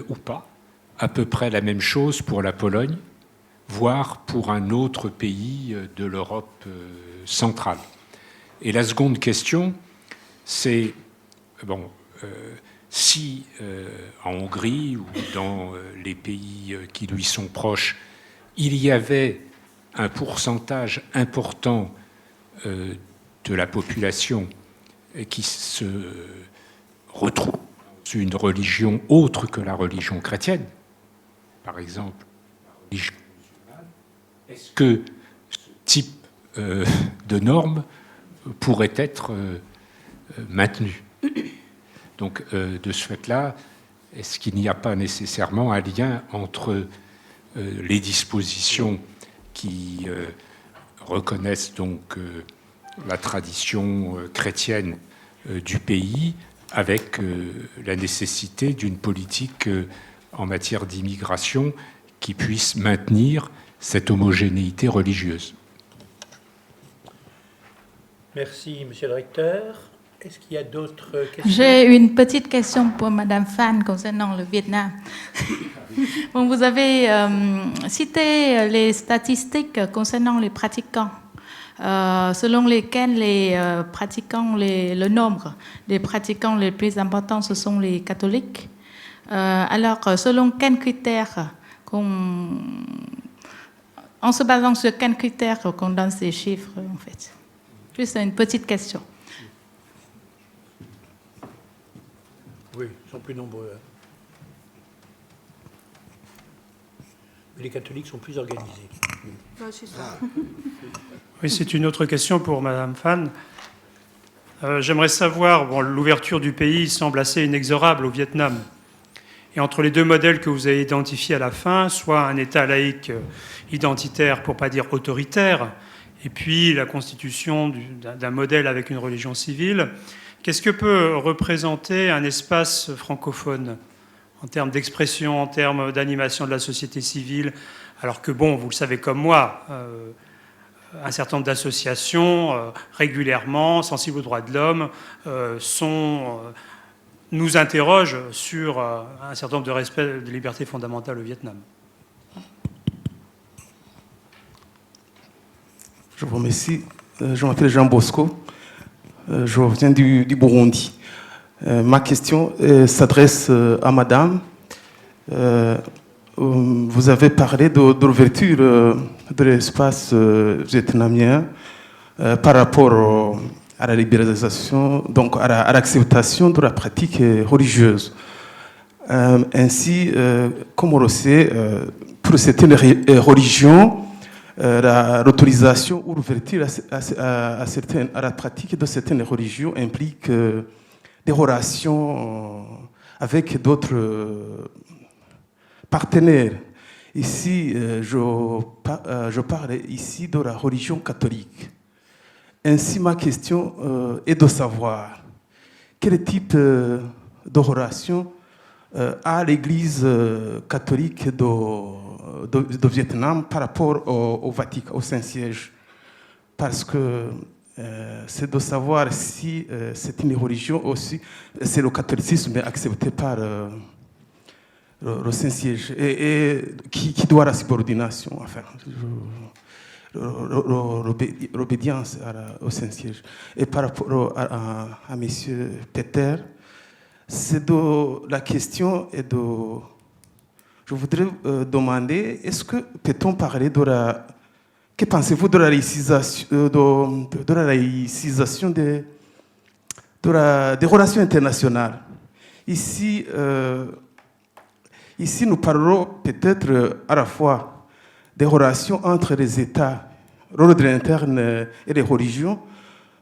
ou pas, à peu près la même chose pour la Pologne, voire pour un autre pays de l'Europe centrale? Et la seconde question, c'est, si en Hongrie ou dans les pays qui lui sont proches, il y avait un pourcentage important de la population qui se retrouve dans une religion autre que la religion chrétienne, par exemple la religion musulmane, est-ce que ce type de normes pourrait être maintenu? Donc, de ce fait-là, est-ce qu'il n'y a pas nécessairement un lien entre les dispositions qui reconnaissent donc la tradition chrétienne du pays avec la nécessité d'une politique en matière d'immigration qui puisse maintenir cette homogénéité religieuse. Merci, monsieur le recteur. Est-ce qu'il y a d'autres questions? J'ai une petite question pour Madame Phan concernant le Vietnam. Bon, vous avez cité les statistiques concernant les pratiquants, selon lesquels les pratiquants, le nombre des pratiquants les plus importants, ce sont les catholiques. Alors, selon quels critères, en se basant sur quels critères qu'on donne ces chiffres, en fait? Juste une petite question. Oui, ils sont plus nombreux. Mais les catholiques sont plus organisés. C'est ça. Oui, c'est une autre question pour Madame Phan. J'aimerais savoir, bon, l'ouverture du pays semble assez inexorable au Vietnam. Et entre les deux modèles que vous avez identifiés à la fin, soit un État laïque identitaire, pour ne pas dire autoritaire, et puis la constitution d'un modèle avec une religion civile, qu'est-ce que peut représenter un espace francophone en termes d'expression, en termes d'animation de la société civile? Alors que, bon, vous le savez comme moi, un certain nombre d'associations, régulièrement, sensibles aux droits de l'homme, nous interrogent sur un certain nombre de respect des libertés fondamentales au Vietnam. Je vous remercie. Je m'appelle Jean Bosco. Je viens du Burundi. Ma question s'adresse à Madame. Vous avez parlé de l'ouverture de l'espace vietnamien par rapport à la libéralisation, donc à l'acceptation de la pratique religieuse. Ainsi, comme on le sait, pour certaines religions, l'autorisation ou l'ouverture à la pratique de certaines religions implique des relations avec d'autres partenaires. Ici, je parle ici de la religion catholique. Ainsi, ma question est de savoir quel type de relation a l'Église catholique de Vietnam par rapport au Vatican, au Saint-Siège. Parce que c'est de savoir si c'est une religion aussi, c'est le catholicisme accepté par le Saint-Siège et qui doit la subordination, enfin, l'obédience au Saint-Siège. Et par rapport à M. Peter, c'est la question est de... Je voudrais demander, est-ce que peut-on parler de la... Que pensez-vous de la laïcisation des relations internationales? Ici, nous parlons peut-être à la fois des relations entre les États, l'ordre interne et les religions,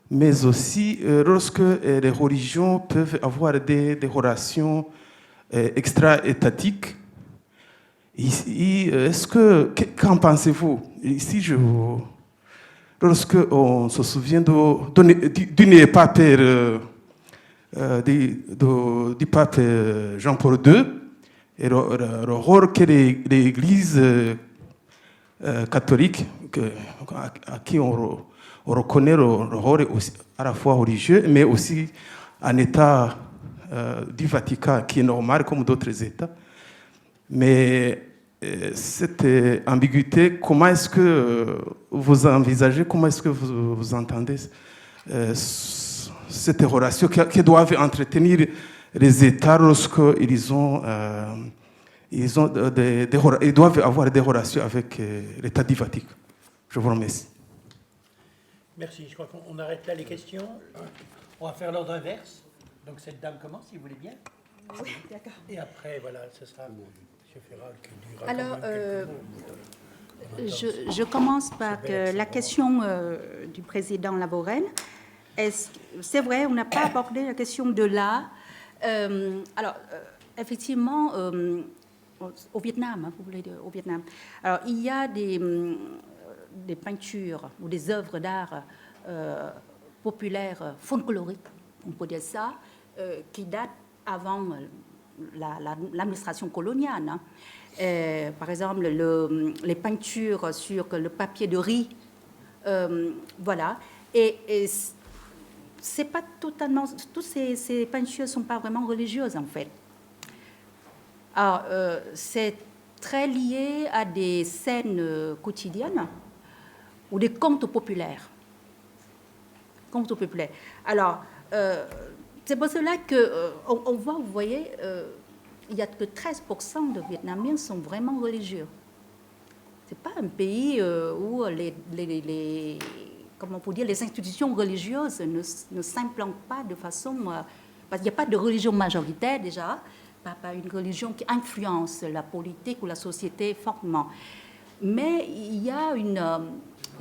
mais aussi lorsque les religions peuvent avoir des relations extra-étatiques. Qu'en pensez-vous? Ici, lorsque on se souvient du pape du pape Jean-Paul II et le rôle que l'Église catholique, à qui on reconnaît le rôle aussi, à la fois religieux, mais aussi un État du Vatican qui est normal comme d'autres États. Mais cette ambiguïté, comment est-ce que vous envisagez, comment est-ce que vous entendez cette relation que doivent entretenir les États lorsqu'ils ils doivent avoir des relations avec l'État du Vatican? Je vous remercie. Merci. Je crois qu'on arrête là les questions. On va faire l'ordre inverse. Donc cette dame commence, si vous voulez bien. Oui, d'accord. Et après, voilà, ce sera M. Ferral qui dira. Alors, je commence par la question du président Laborène. C'est vrai, on n'a pas abordé la question de l'art. Alors, effectivement, au Vietnam, hein, vous voulez dire, au Vietnam. Alors, il y a des peintures ou des œuvres d'art populaires folkloriques, on peut dire ça, qui datent avant l'administration coloniale. Hein. Par exemple, les peintures sur le papier de riz, voilà. Et c'est pas totalement, toutes ces peintures ne sont pas vraiment religieuses en fait. Alors, c'est très lié à des scènes quotidiennes ou des contes populaires. Contes populaires. Alors, c'est pour cela qu'on voit, vous voyez, il n'y a que 13% de Vietnamiens sont vraiment religieux. Ce n'est pas un pays où comment on peut dire, les institutions religieuses ne s'implantent pas de façon... parce qu'il n'y a pas de religion majoritaire déjà, pas une religion qui influence la politique ou la société fortement. Mais il y a une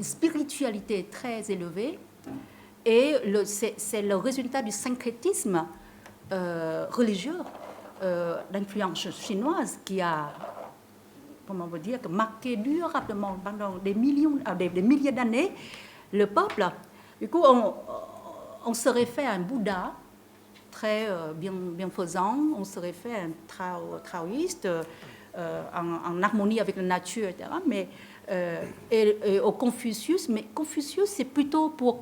spiritualité très élevée et c'est le résultat du syncrétisme religieux d'influence chinoise qui a, comment on veut dire, marqué durablement pendant des milliers d'années le peuple. Du coup, on se réfère à un Bouddha très bienfaisant, on se réfère à un taoïste en harmonie avec la nature, etc. Mais, et au Confucius, mais Confucius, c'est plutôt pour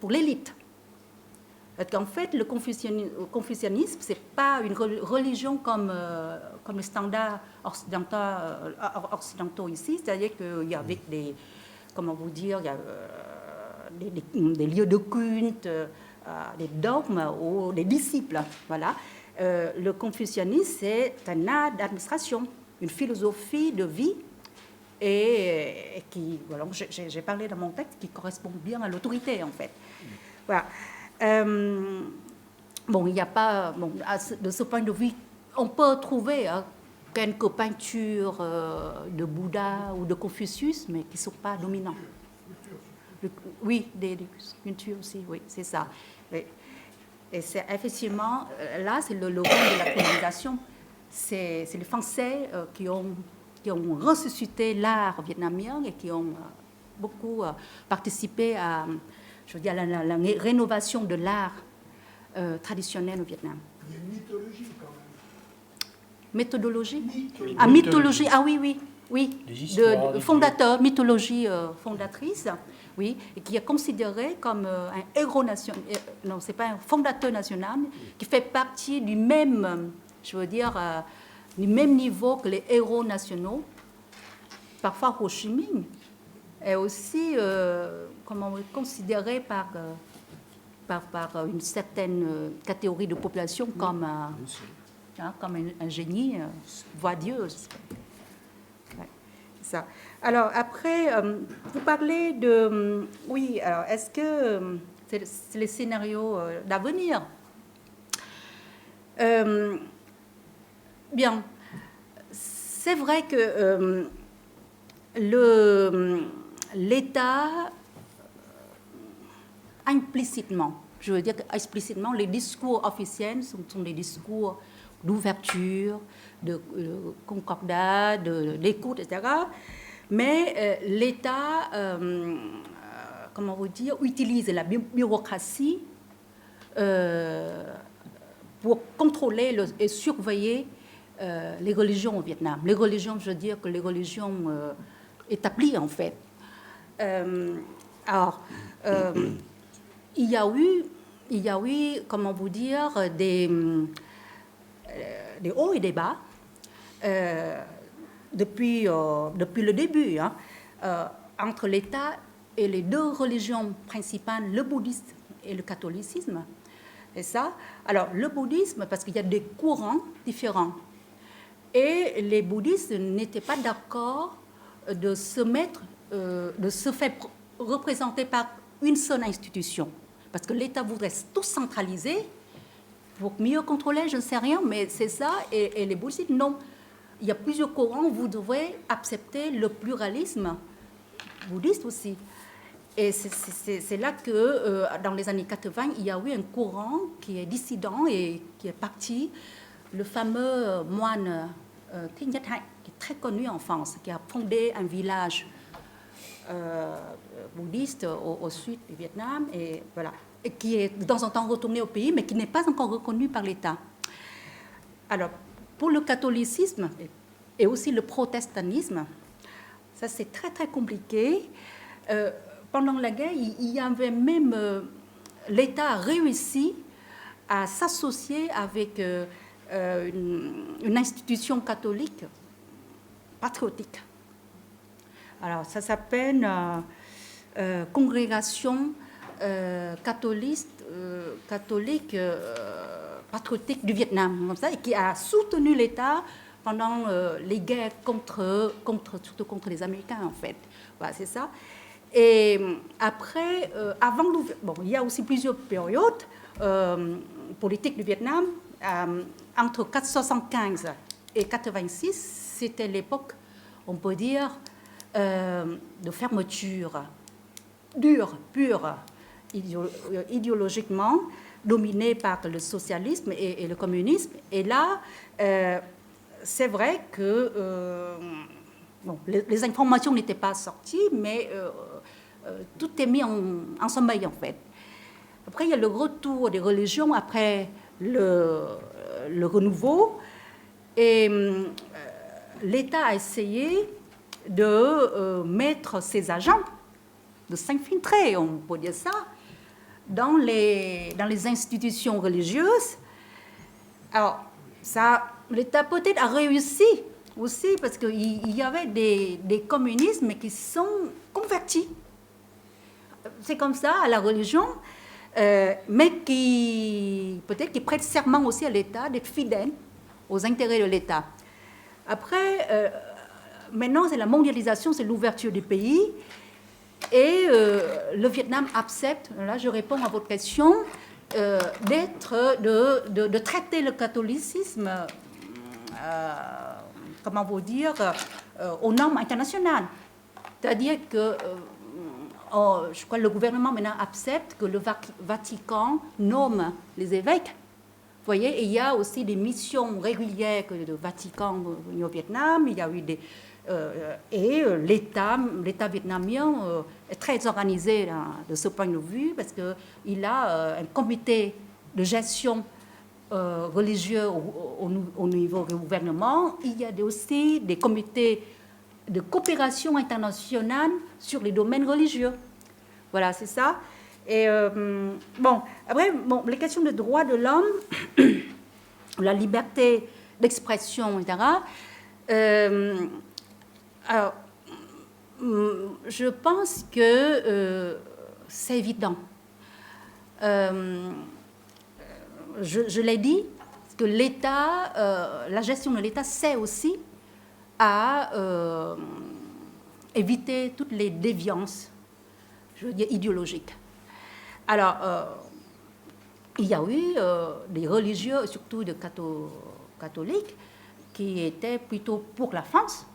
l'élite. Parce qu'en fait, le confucianisme, ce n'est pas une religion comme les standards occidentaux ici, c'est-à-dire qu'il y a avec des, comment vous dire, il y a des lieux de culte, des dogmes ou des disciples. Voilà. Le confucianisme, c'est un art d'administration, une philosophie de vie, et qui, voilà, j'ai parlé dans mon texte, qui correspond bien à l'autorité, en fait. Voilà. Bon, il n'y a pas... Bon, de ce point de vue, on peut trouver quelques peintures de Bouddha ou de Confucius, mais qui ne sont pas dominantes. Oui, des sculptures aussi, oui, c'est ça. Et c'est effectivement, là, c'est le rôle de la colonisation. C'est les Français qui ont ressuscité l'art vietnamien et qui ont beaucoup participé à, je veux dire, la rénovation de l'art traditionnel au Vietnam. Il y a une mythologie quand même. Méthodologie. Ah, mythologie, ah oui. De fondateur, mythologie fondatrice, oui, et qui est considéré comme un héros national, non, c'est pas un fondateur national, qui fait partie du même, je veux dire, du même niveau que les héros nationaux. Parfois Ho Chi Minh est aussi, comment considéré par une certaine catégorie de population comme un génie, voire Dieu. Ouais, ça. Alors après, vous parlez de... Oui, alors est-ce que c'est les scénarios d'avenir? Bien, c'est vrai que l'État, implicitement, je veux dire explicitement, les discours officiels sont des discours d'ouverture, de concordat, d'écoute, etc. Mais l'État, comment vous dire, utilise la bureaucratie pour contrôler et surveiller les religions au Vietnam. Les religions, je veux dire que les religions établies, en fait. Alors, il y a eu, comment vous dire, des hauts et des bas depuis le début, hein, entre l'État et les deux religions principales, le bouddhisme et le catholicisme. Et ça, alors le bouddhisme, parce qu'il y a des courants différents, et les bouddhistes n'étaient pas d'accord de se faire représenter par une seule institution, parce que l'État voudrait tout centraliser pour mieux contrôler, je ne sais rien, mais c'est ça, et les bouddhistes, non. Il y a plusieurs courants, vous devrez accepter le pluralisme bouddhiste aussi. Et c'est là que, dans les années 80, il y a eu un courant qui est dissident et qui est parti, le fameux moine Thích Nhất Hạnh, qui est très connu en France, qui a fondé un village bouddhiste au sud du Vietnam, et voilà, et qui est de temps en temps retourné au pays, mais qui n'est pas encore reconnu par l'État. Alors, pour le catholicisme et aussi le protestantisme, ça c'est très très compliqué. Pendant la guerre, il y avait même l'État a réussi à s'associer avec une institution catholique patriotique. Alors, ça s'appelle Congrégation catholique patriotique du Vietnam, comme ça, et qui a soutenu l'État pendant les guerres surtout contre les Américains, en fait. Voilà, c'est ça. Et après, il y a aussi plusieurs périodes politiques du Vietnam. Entre 1975 et 1986, c'était l'époque, on peut dire, de fermeture dure, pure, idéologiquement, dominée par le socialisme et le communisme. Et là, c'est vrai que les informations n'étaient pas sorties, mais tout est mis en sommeil, en fait. Après, il y a le retour des religions après le renouveau. Et l'État a essayé de mettre ses agents, de s'infiltrer, on peut dire ça, dans les institutions religieuses. Alors, l'État peut-être a réussi aussi, parce qu'il y avait des communismes qui sont convertis. C'est comme ça, à la religion, mais peut-être qui prêtent serment aussi à l'État d'être fidèles aux intérêts de l'État. Après, maintenant, c'est la mondialisation, c'est l'ouverture du pays. Et le Vietnam accepte, là je réponds à votre question, de traiter le catholicisme, comment vous dire, aux normes internationales. C'est-à-dire que je crois que le gouvernement maintenant accepte que le Vatican nomme les évêques. Vous voyez, et il y a aussi des missions régulières que le Vatican au Vietnam. Il y a eu et l'État vietnamien est très organisé de ce point de vue, parce qu'il a un comité de gestion religieux au niveau du gouvernement. Il y a aussi des comités de coopération internationale sur les domaines religieux. Voilà, c'est ça. Et après, les questions de droits de l'homme, la liberté d'expression, etc. Alors, je pense que c'est évident. Je l'ai dit, que l'État, la gestion de l'État sert aussi à éviter toutes les déviances, je veux dire, idéologiques. Alors, il y a eu des religieux, surtout des catholiques, qui étaient plutôt pour la France,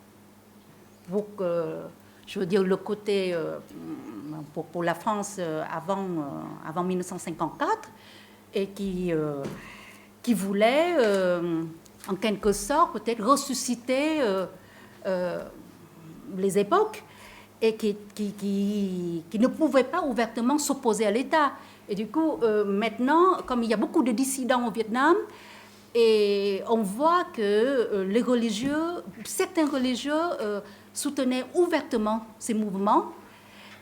pour je veux dire, le côté pour la France avant 1954, et qui voulaient, en quelque sorte, peut-être ressusciter les époques, et qui ne pouvaient pas ouvertement s'opposer à l'État. Et du coup, maintenant, comme il y a beaucoup de dissidents au Vietnam, et on voit que les religieux, certains religieux soutenaient ouvertement ces mouvements.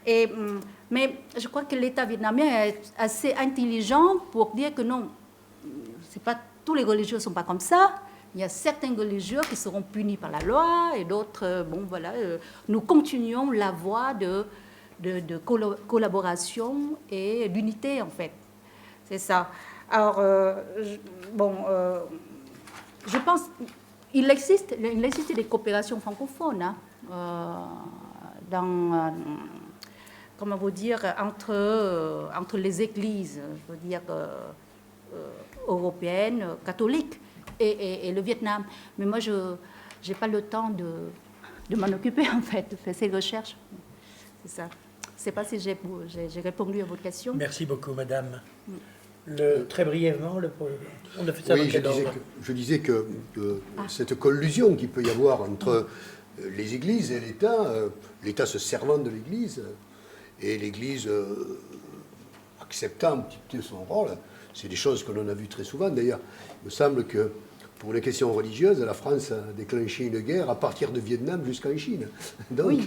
Mais je crois que l'État vietnamien est assez intelligent pour dire que non, tous les religieux ne sont pas comme ça. Il y a certains religieux qui seront punis par la loi, et d'autres, nous continuons la voie de collaboration et d'unité, en fait. C'est ça. Alors, je pense qu'il existe des coopérations francophones, comment vous dire, entre les églises, je veux dire, européennes, catholiques, et le Vietnam. Mais moi, je n'ai pas le temps de m'en occuper, en fait, de faire ces recherches. C'est ça. Je ne sais pas si j'ai répondu à votre question. Merci beaucoup, madame. Très brièvement, on a fait ça. Oui, je disais que cette collusion qu'il peut y avoir entre les églises et l'État se servant de l'Église, et l'Église acceptant un petit peu son rôle, c'est des choses que l'on a vues très souvent. D'ailleurs, il me semble que pour les questions religieuses, la France a déclenché une guerre à partir de Vietnam jusqu'en Chine. Donc,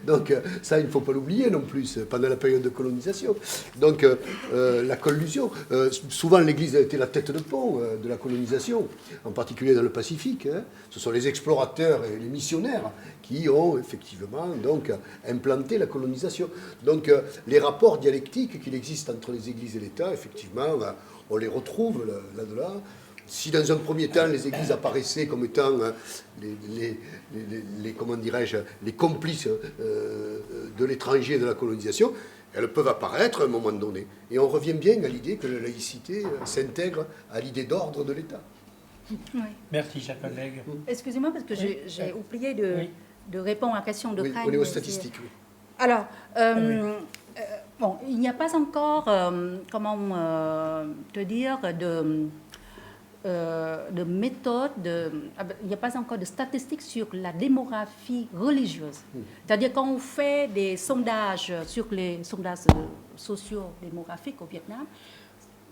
donc ça, il ne faut pas l'oublier non plus, pendant la période de colonisation. Donc la collusion, souvent l'Église a été la tête de pont de la colonisation, en particulier dans le Pacifique. Hein. Ce sont les explorateurs et les missionnaires qui ont effectivement donc, implanté la colonisation. Donc les rapports dialectiques qu'il existe entre les Églises et l'État, effectivement, on les retrouve là-dedans. Si dans un premier temps, les églises apparaissaient comme étant comment dirais-je, les complices de l'étranger et de la colonisation, elles peuvent apparaître à un moment donné. Et on revient bien à l'idée que la laïcité s'intègre à l'idée d'ordre de l'État. Oui. Merci, chers collègues. Excusez-moi, parce que j'ai oublié de répondre à la question de Karen. On est aux statistiques, oui. Alors, bon, il n'y a pas encore, comment te dire, de méthode, il n'y a pas encore de statistiques sur la démographie religieuse. C'est-à-dire quand on fait des sondages sur les sondages socio-démographiques au Vietnam,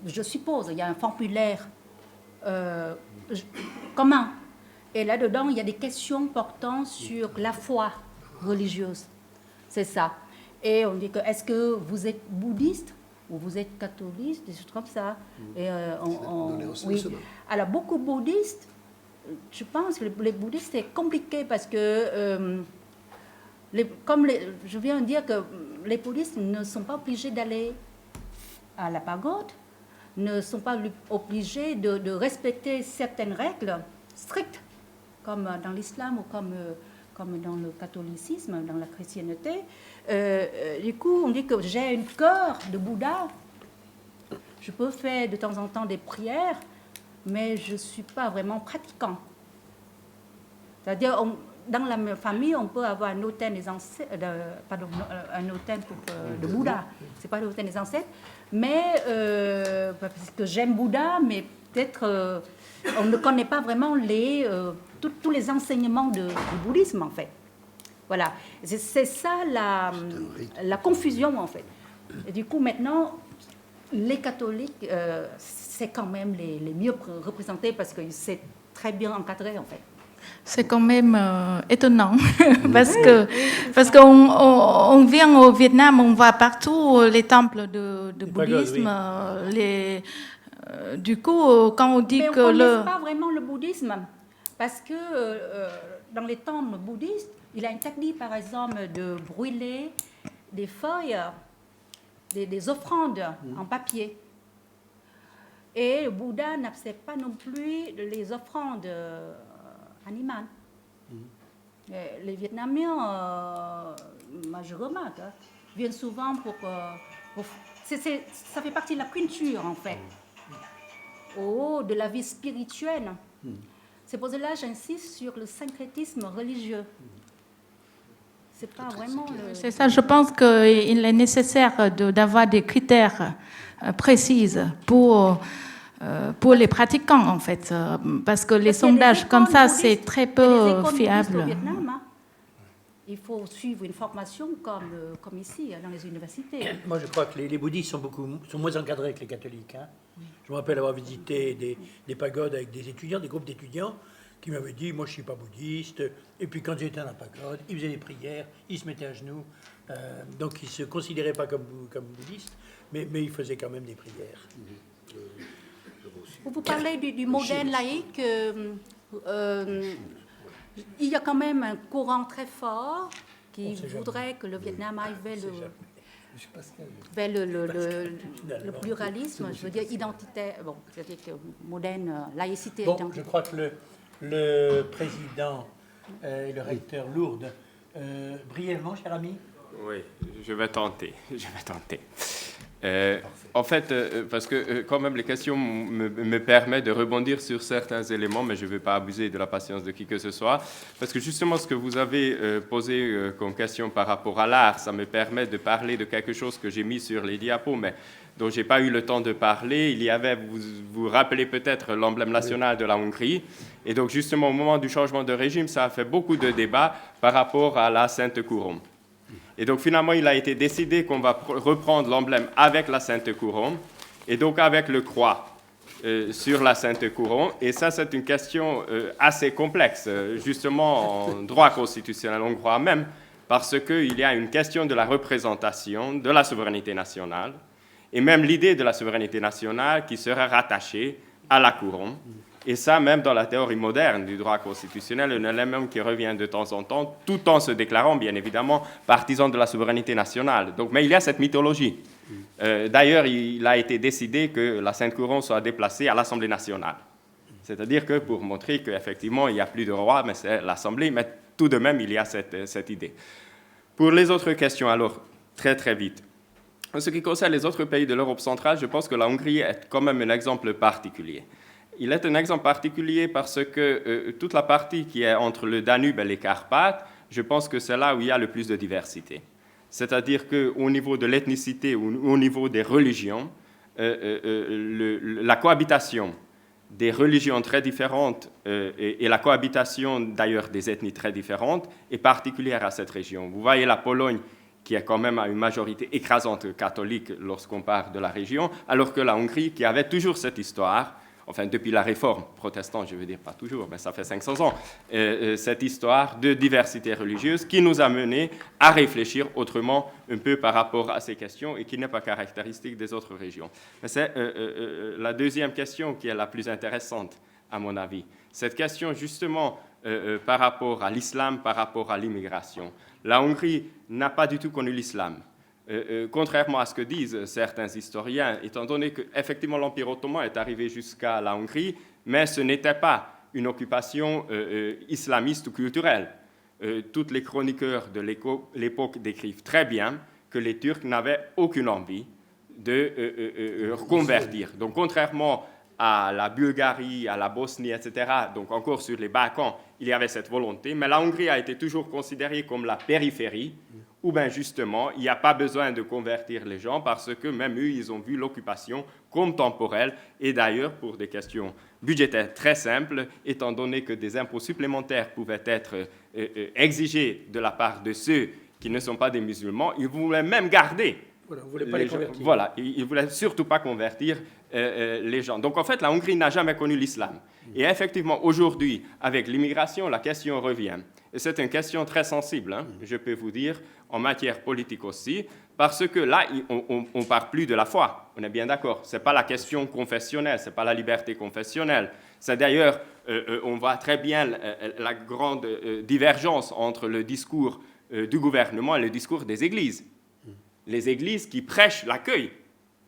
je suppose il y a un formulaire commun. Et là-dedans, il y a des questions portant sur la foi religieuse. C'est ça. Et on dit que est-ce que vous êtes bouddhiste ou vous êtes catholique, des choses comme ça. Et oui. Alors, beaucoup de bouddhistes, je pense que les bouddhistes, c'est compliqué parce que, je viens de dire que les bouddhistes ne sont pas obligés d'aller à la pagode, ne sont pas obligés de respecter certaines règles strictes, comme dans l'islam ou comme dans le catholicisme, dans la chrétienté. Du coup, on dit que j'ai un cœur de Bouddha. Je peux faire de temps en temps des prières, mais je ne suis pas vraiment pratiquant. C'est-à-dire, dans la famille, on peut avoir un autel des ancêtres, un autel de Bouddha. Ce n'est pas l'autel des ancêtres, mais parce que j'aime Bouddha, mais peut-être on ne connaît pas vraiment tous les enseignements du bouddhisme, en fait. Voilà, c'est ça la confusion, en fait. Et du coup, maintenant, les catholiques, c'est quand même les mieux représentés parce que c'est très bien encadré, en fait. C'est quand même étonnant parce qu'on vient au Vietnam, on voit partout les temples de bouddhisme. Du coup, quand on dit mais que on ne connaît pas vraiment le bouddhisme parce que dans les temples bouddhistes, il a interdit, par exemple, de brûler des feuilles, des offrandes en papier. Et le Bouddha n'accepte pas non plus les offrandes animales. Les Vietnamiens, je remarque, viennent souvent pour ça fait partie de la culture, en fait, de la vie spirituelle. C'est pour cela que j'insiste sur le syncrétisme religieux. C'est pas vraiment C'est ça, je pense qu'il est nécessaire d'avoir des critères précis pour les pratiquants, en fait, parce que les sondages comme ça, c'est très peu fiable. Au Vietnam, hein. Il faut suivre une formation comme ici, dans les universités. Moi, je crois que les bouddhistes sont moins encadrés que les catholiques. Hein. Je me rappelle avoir visité des pagodes avec des étudiants, des groupes d'étudiants, qui m'avaient dit, moi je ne suis pas bouddhiste, et puis quand j'étais dans la pagode, ils faisaient des prières, ils se mettaient à genoux, donc ils ne se considéraient pas comme bouddhistes, mais ils faisaient quand même des prières. Vous parlez du modèle laïque, il y a quand même un courant très fort qui voudrait que le Vietnam aille vers le pluralisme, je veux dire identitaire, bon, c'est-à-dire que moderne, laïcité. Bon, je crois que le président et le recteur Lourdes, brièvement, cher ami. Oui, je vais tenter. En fait, parce que quand même les questions me permettent de rebondir sur certains éléments, mais je ne vais pas abuser de la patience de qui que ce soit, parce que justement ce que vous avez posé comme question par rapport à l'art, ça me permet de parler de quelque chose que j'ai mis sur les diapos, mais dont je n'ai pas eu le temps de parler. Il y avait, vous vous rappelez peut-être, l'emblème national de la Hongrie, et donc justement au moment du changement de régime, ça a fait beaucoup de débats par rapport à la Sainte Couronne. Et donc finalement, il a été décidé qu'on va reprendre l'emblème avec la Sainte Couronne et donc avec le croix. sur la Sainte Couronne. Et ça, c'est une question assez complexe, justement en droit constitutionnel hongrois même, parce qu'il y a une question de la représentation de la souveraineté nationale, et même l'idée de la souveraineté nationale qui serait rattachée à la couronne. Et ça, même dans la théorie moderne du droit constitutionnel, un élément qui revient de temps en temps, tout en se déclarant, bien évidemment, partisan de la souveraineté nationale. Donc, mais il y a cette mythologie. D'ailleurs, il a été décidé que la Sainte Couronne soit déplacée à l'Assemblée nationale. C'est-à-dire que pour montrer qu'effectivement, il n'y a plus de roi, mais c'est l'Assemblée, mais tout de même, il y a cette idée. Pour les autres questions, alors, très très vite. En ce qui concerne les autres pays de l'Europe centrale, je pense que la Hongrie est quand même un exemple particulier. Il est un exemple particulier parce que toute la partie qui est entre le Danube et les Carpates, je pense que c'est là où il y a le plus de diversité. C'est-à-dire qu'au niveau de l'ethnicité ou au niveau des religions, la cohabitation des religions très différentes et la cohabitation d'ailleurs des ethnies très différentes est particulière à cette région. Vous voyez la Pologne qui est quand même à une majorité écrasante catholique lorsqu'on parle de la région, alors que la Hongrie, qui avait toujours cette histoire, enfin depuis la réforme protestante, je veux dire pas toujours, mais ça fait 500 ans, cette histoire de diversité religieuse qui nous a menés à réfléchir autrement un peu par rapport à ces questions et qui n'est pas caractéristique des autres régions. Mais c'est la deuxième question qui est la plus intéressante, à mon avis. Cette question justement par rapport à l'islam, par rapport à l'immigration. La Hongrie n'a pas du tout connu l'islam. Contrairement à ce que disent certains historiens, étant donné qu'effectivement l'Empire ottoman est arrivé jusqu'à la Hongrie, mais ce n'était pas une occupation islamiste ou culturelle. Tous les chroniqueurs de l'époque décrivent très bien que les Turcs n'avaient aucune envie de reconvertir. Donc contrairement à la Bulgarie, à la Bosnie, etc., donc encore sur les Balkans, il y avait cette volonté, mais la Hongrie a été toujours considérée comme la périphérie, où bien justement, il n'y a pas besoin de convertir les gens parce que même eux, ils ont vu l'occupation comme temporelle, et d'ailleurs, pour des questions budgétaires très simples, étant donné que des impôts supplémentaires pouvaient être exigés de la part de ceux qui ne sont pas des musulmans, ils voulaient même garder. Voilà, on ne voulait pas les convertir. Voilà, ils ne voulaient surtout pas convertir les gens. Donc en fait, la Hongrie n'a jamais connu l'islam. Et effectivement, aujourd'hui, avec l'immigration, la question revient. Et c'est une question très sensible, hein, je peux vous dire, en matière politique aussi, parce que là, on ne parle plus de la foi, on est bien d'accord. Ce n'est pas la question confessionnelle, ce n'est pas la liberté confessionnelle. C'est d'ailleurs, on voit très bien la grande divergence entre le discours du gouvernement et le discours des églises. Les églises qui prêchent l'accueil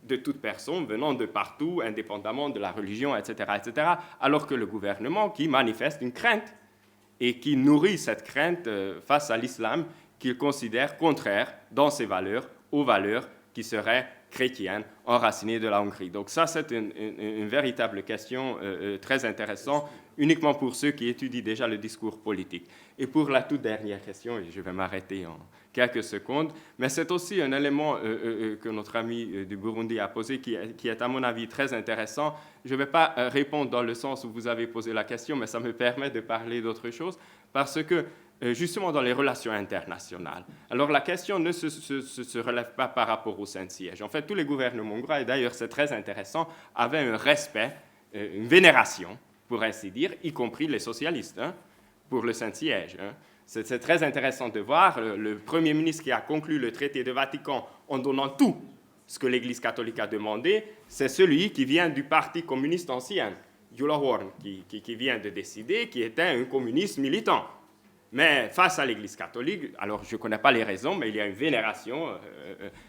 de toute personne venant de partout, indépendamment de la religion, etc., etc., alors que le gouvernement qui manifeste une crainte et qui nourrit cette crainte face à l'islam qu'il considère contraire dans ses valeurs aux valeurs qui seraient chrétiennes enracinées de la Hongrie. Donc ça, c'est une véritable question très intéressante, uniquement pour ceux qui étudient déjà le discours politique. Et pour la toute dernière question, et je vais m'arrêter en quelques secondes, mais c'est aussi un élément que notre ami du Burundi a posé qui est à mon avis très intéressant. Je ne vais pas répondre dans le sens où vous avez posé la question, mais ça me permet de parler d'autre chose, parce que justement dans les relations internationales. Alors la question ne se relève pas par rapport au Saint-Siège. En fait, tous les gouvernements hongrois, et d'ailleurs c'est très intéressant, avaient un respect, une vénération, pour ainsi dire, y compris les socialistes, hein, pour le Saint-Siège. Hein. C'est très intéressant de voir le Premier ministre qui a conclu le traité de Vatican en donnant tout ce que l'Église catholique a demandé, c'est celui qui vient du Parti communiste ancien, Gyula Horn, qui vient de décider, qui était un communiste militant. Mais face à l'Église catholique, alors je ne connais pas les raisons, mais il y a une vénération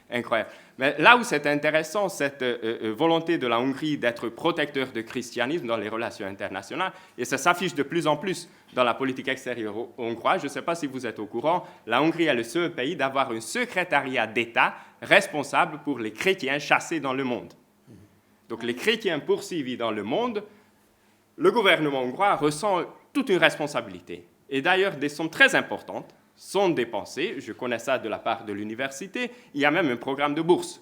incroyable. Mais là où c'est intéressant, cette volonté de la Hongrie d'être protecteur de christianisme dans les relations internationales, et ça s'affiche de plus en plus dans la politique extérieure hongroise, je ne sais pas si vous êtes au courant, la Hongrie est le seul pays d'avoir un secrétariat d'État responsable pour les chrétiens chassés dans le monde. Donc les chrétiens poursuivis dans le monde, le gouvernement hongrois ressent toute une responsabilité. Et d'ailleurs, des sommes très importantes sont dépensées, je connais ça de la part de l'université, il y a même un programme de bourse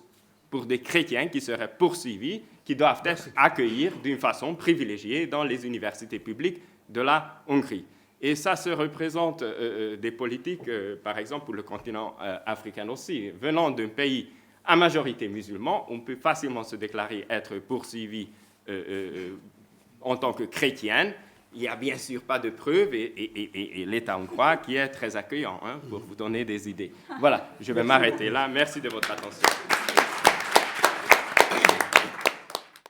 pour des chrétiens qui seraient poursuivis, qui doivent être accueillis d'une façon privilégiée dans les universités publiques de la Hongrie. Et ça se représente des politiques, par exemple, pour le continent africain aussi. Venant d'un pays à majorité musulman, on peut facilement se déclarer être poursuivi en tant que chrétienne, il n'y a bien sûr pas de preuves et l'État hongrois qui est très accueillant pour vous donner des idées. Voilà, je vais m'arrêter là. Merci de votre attention.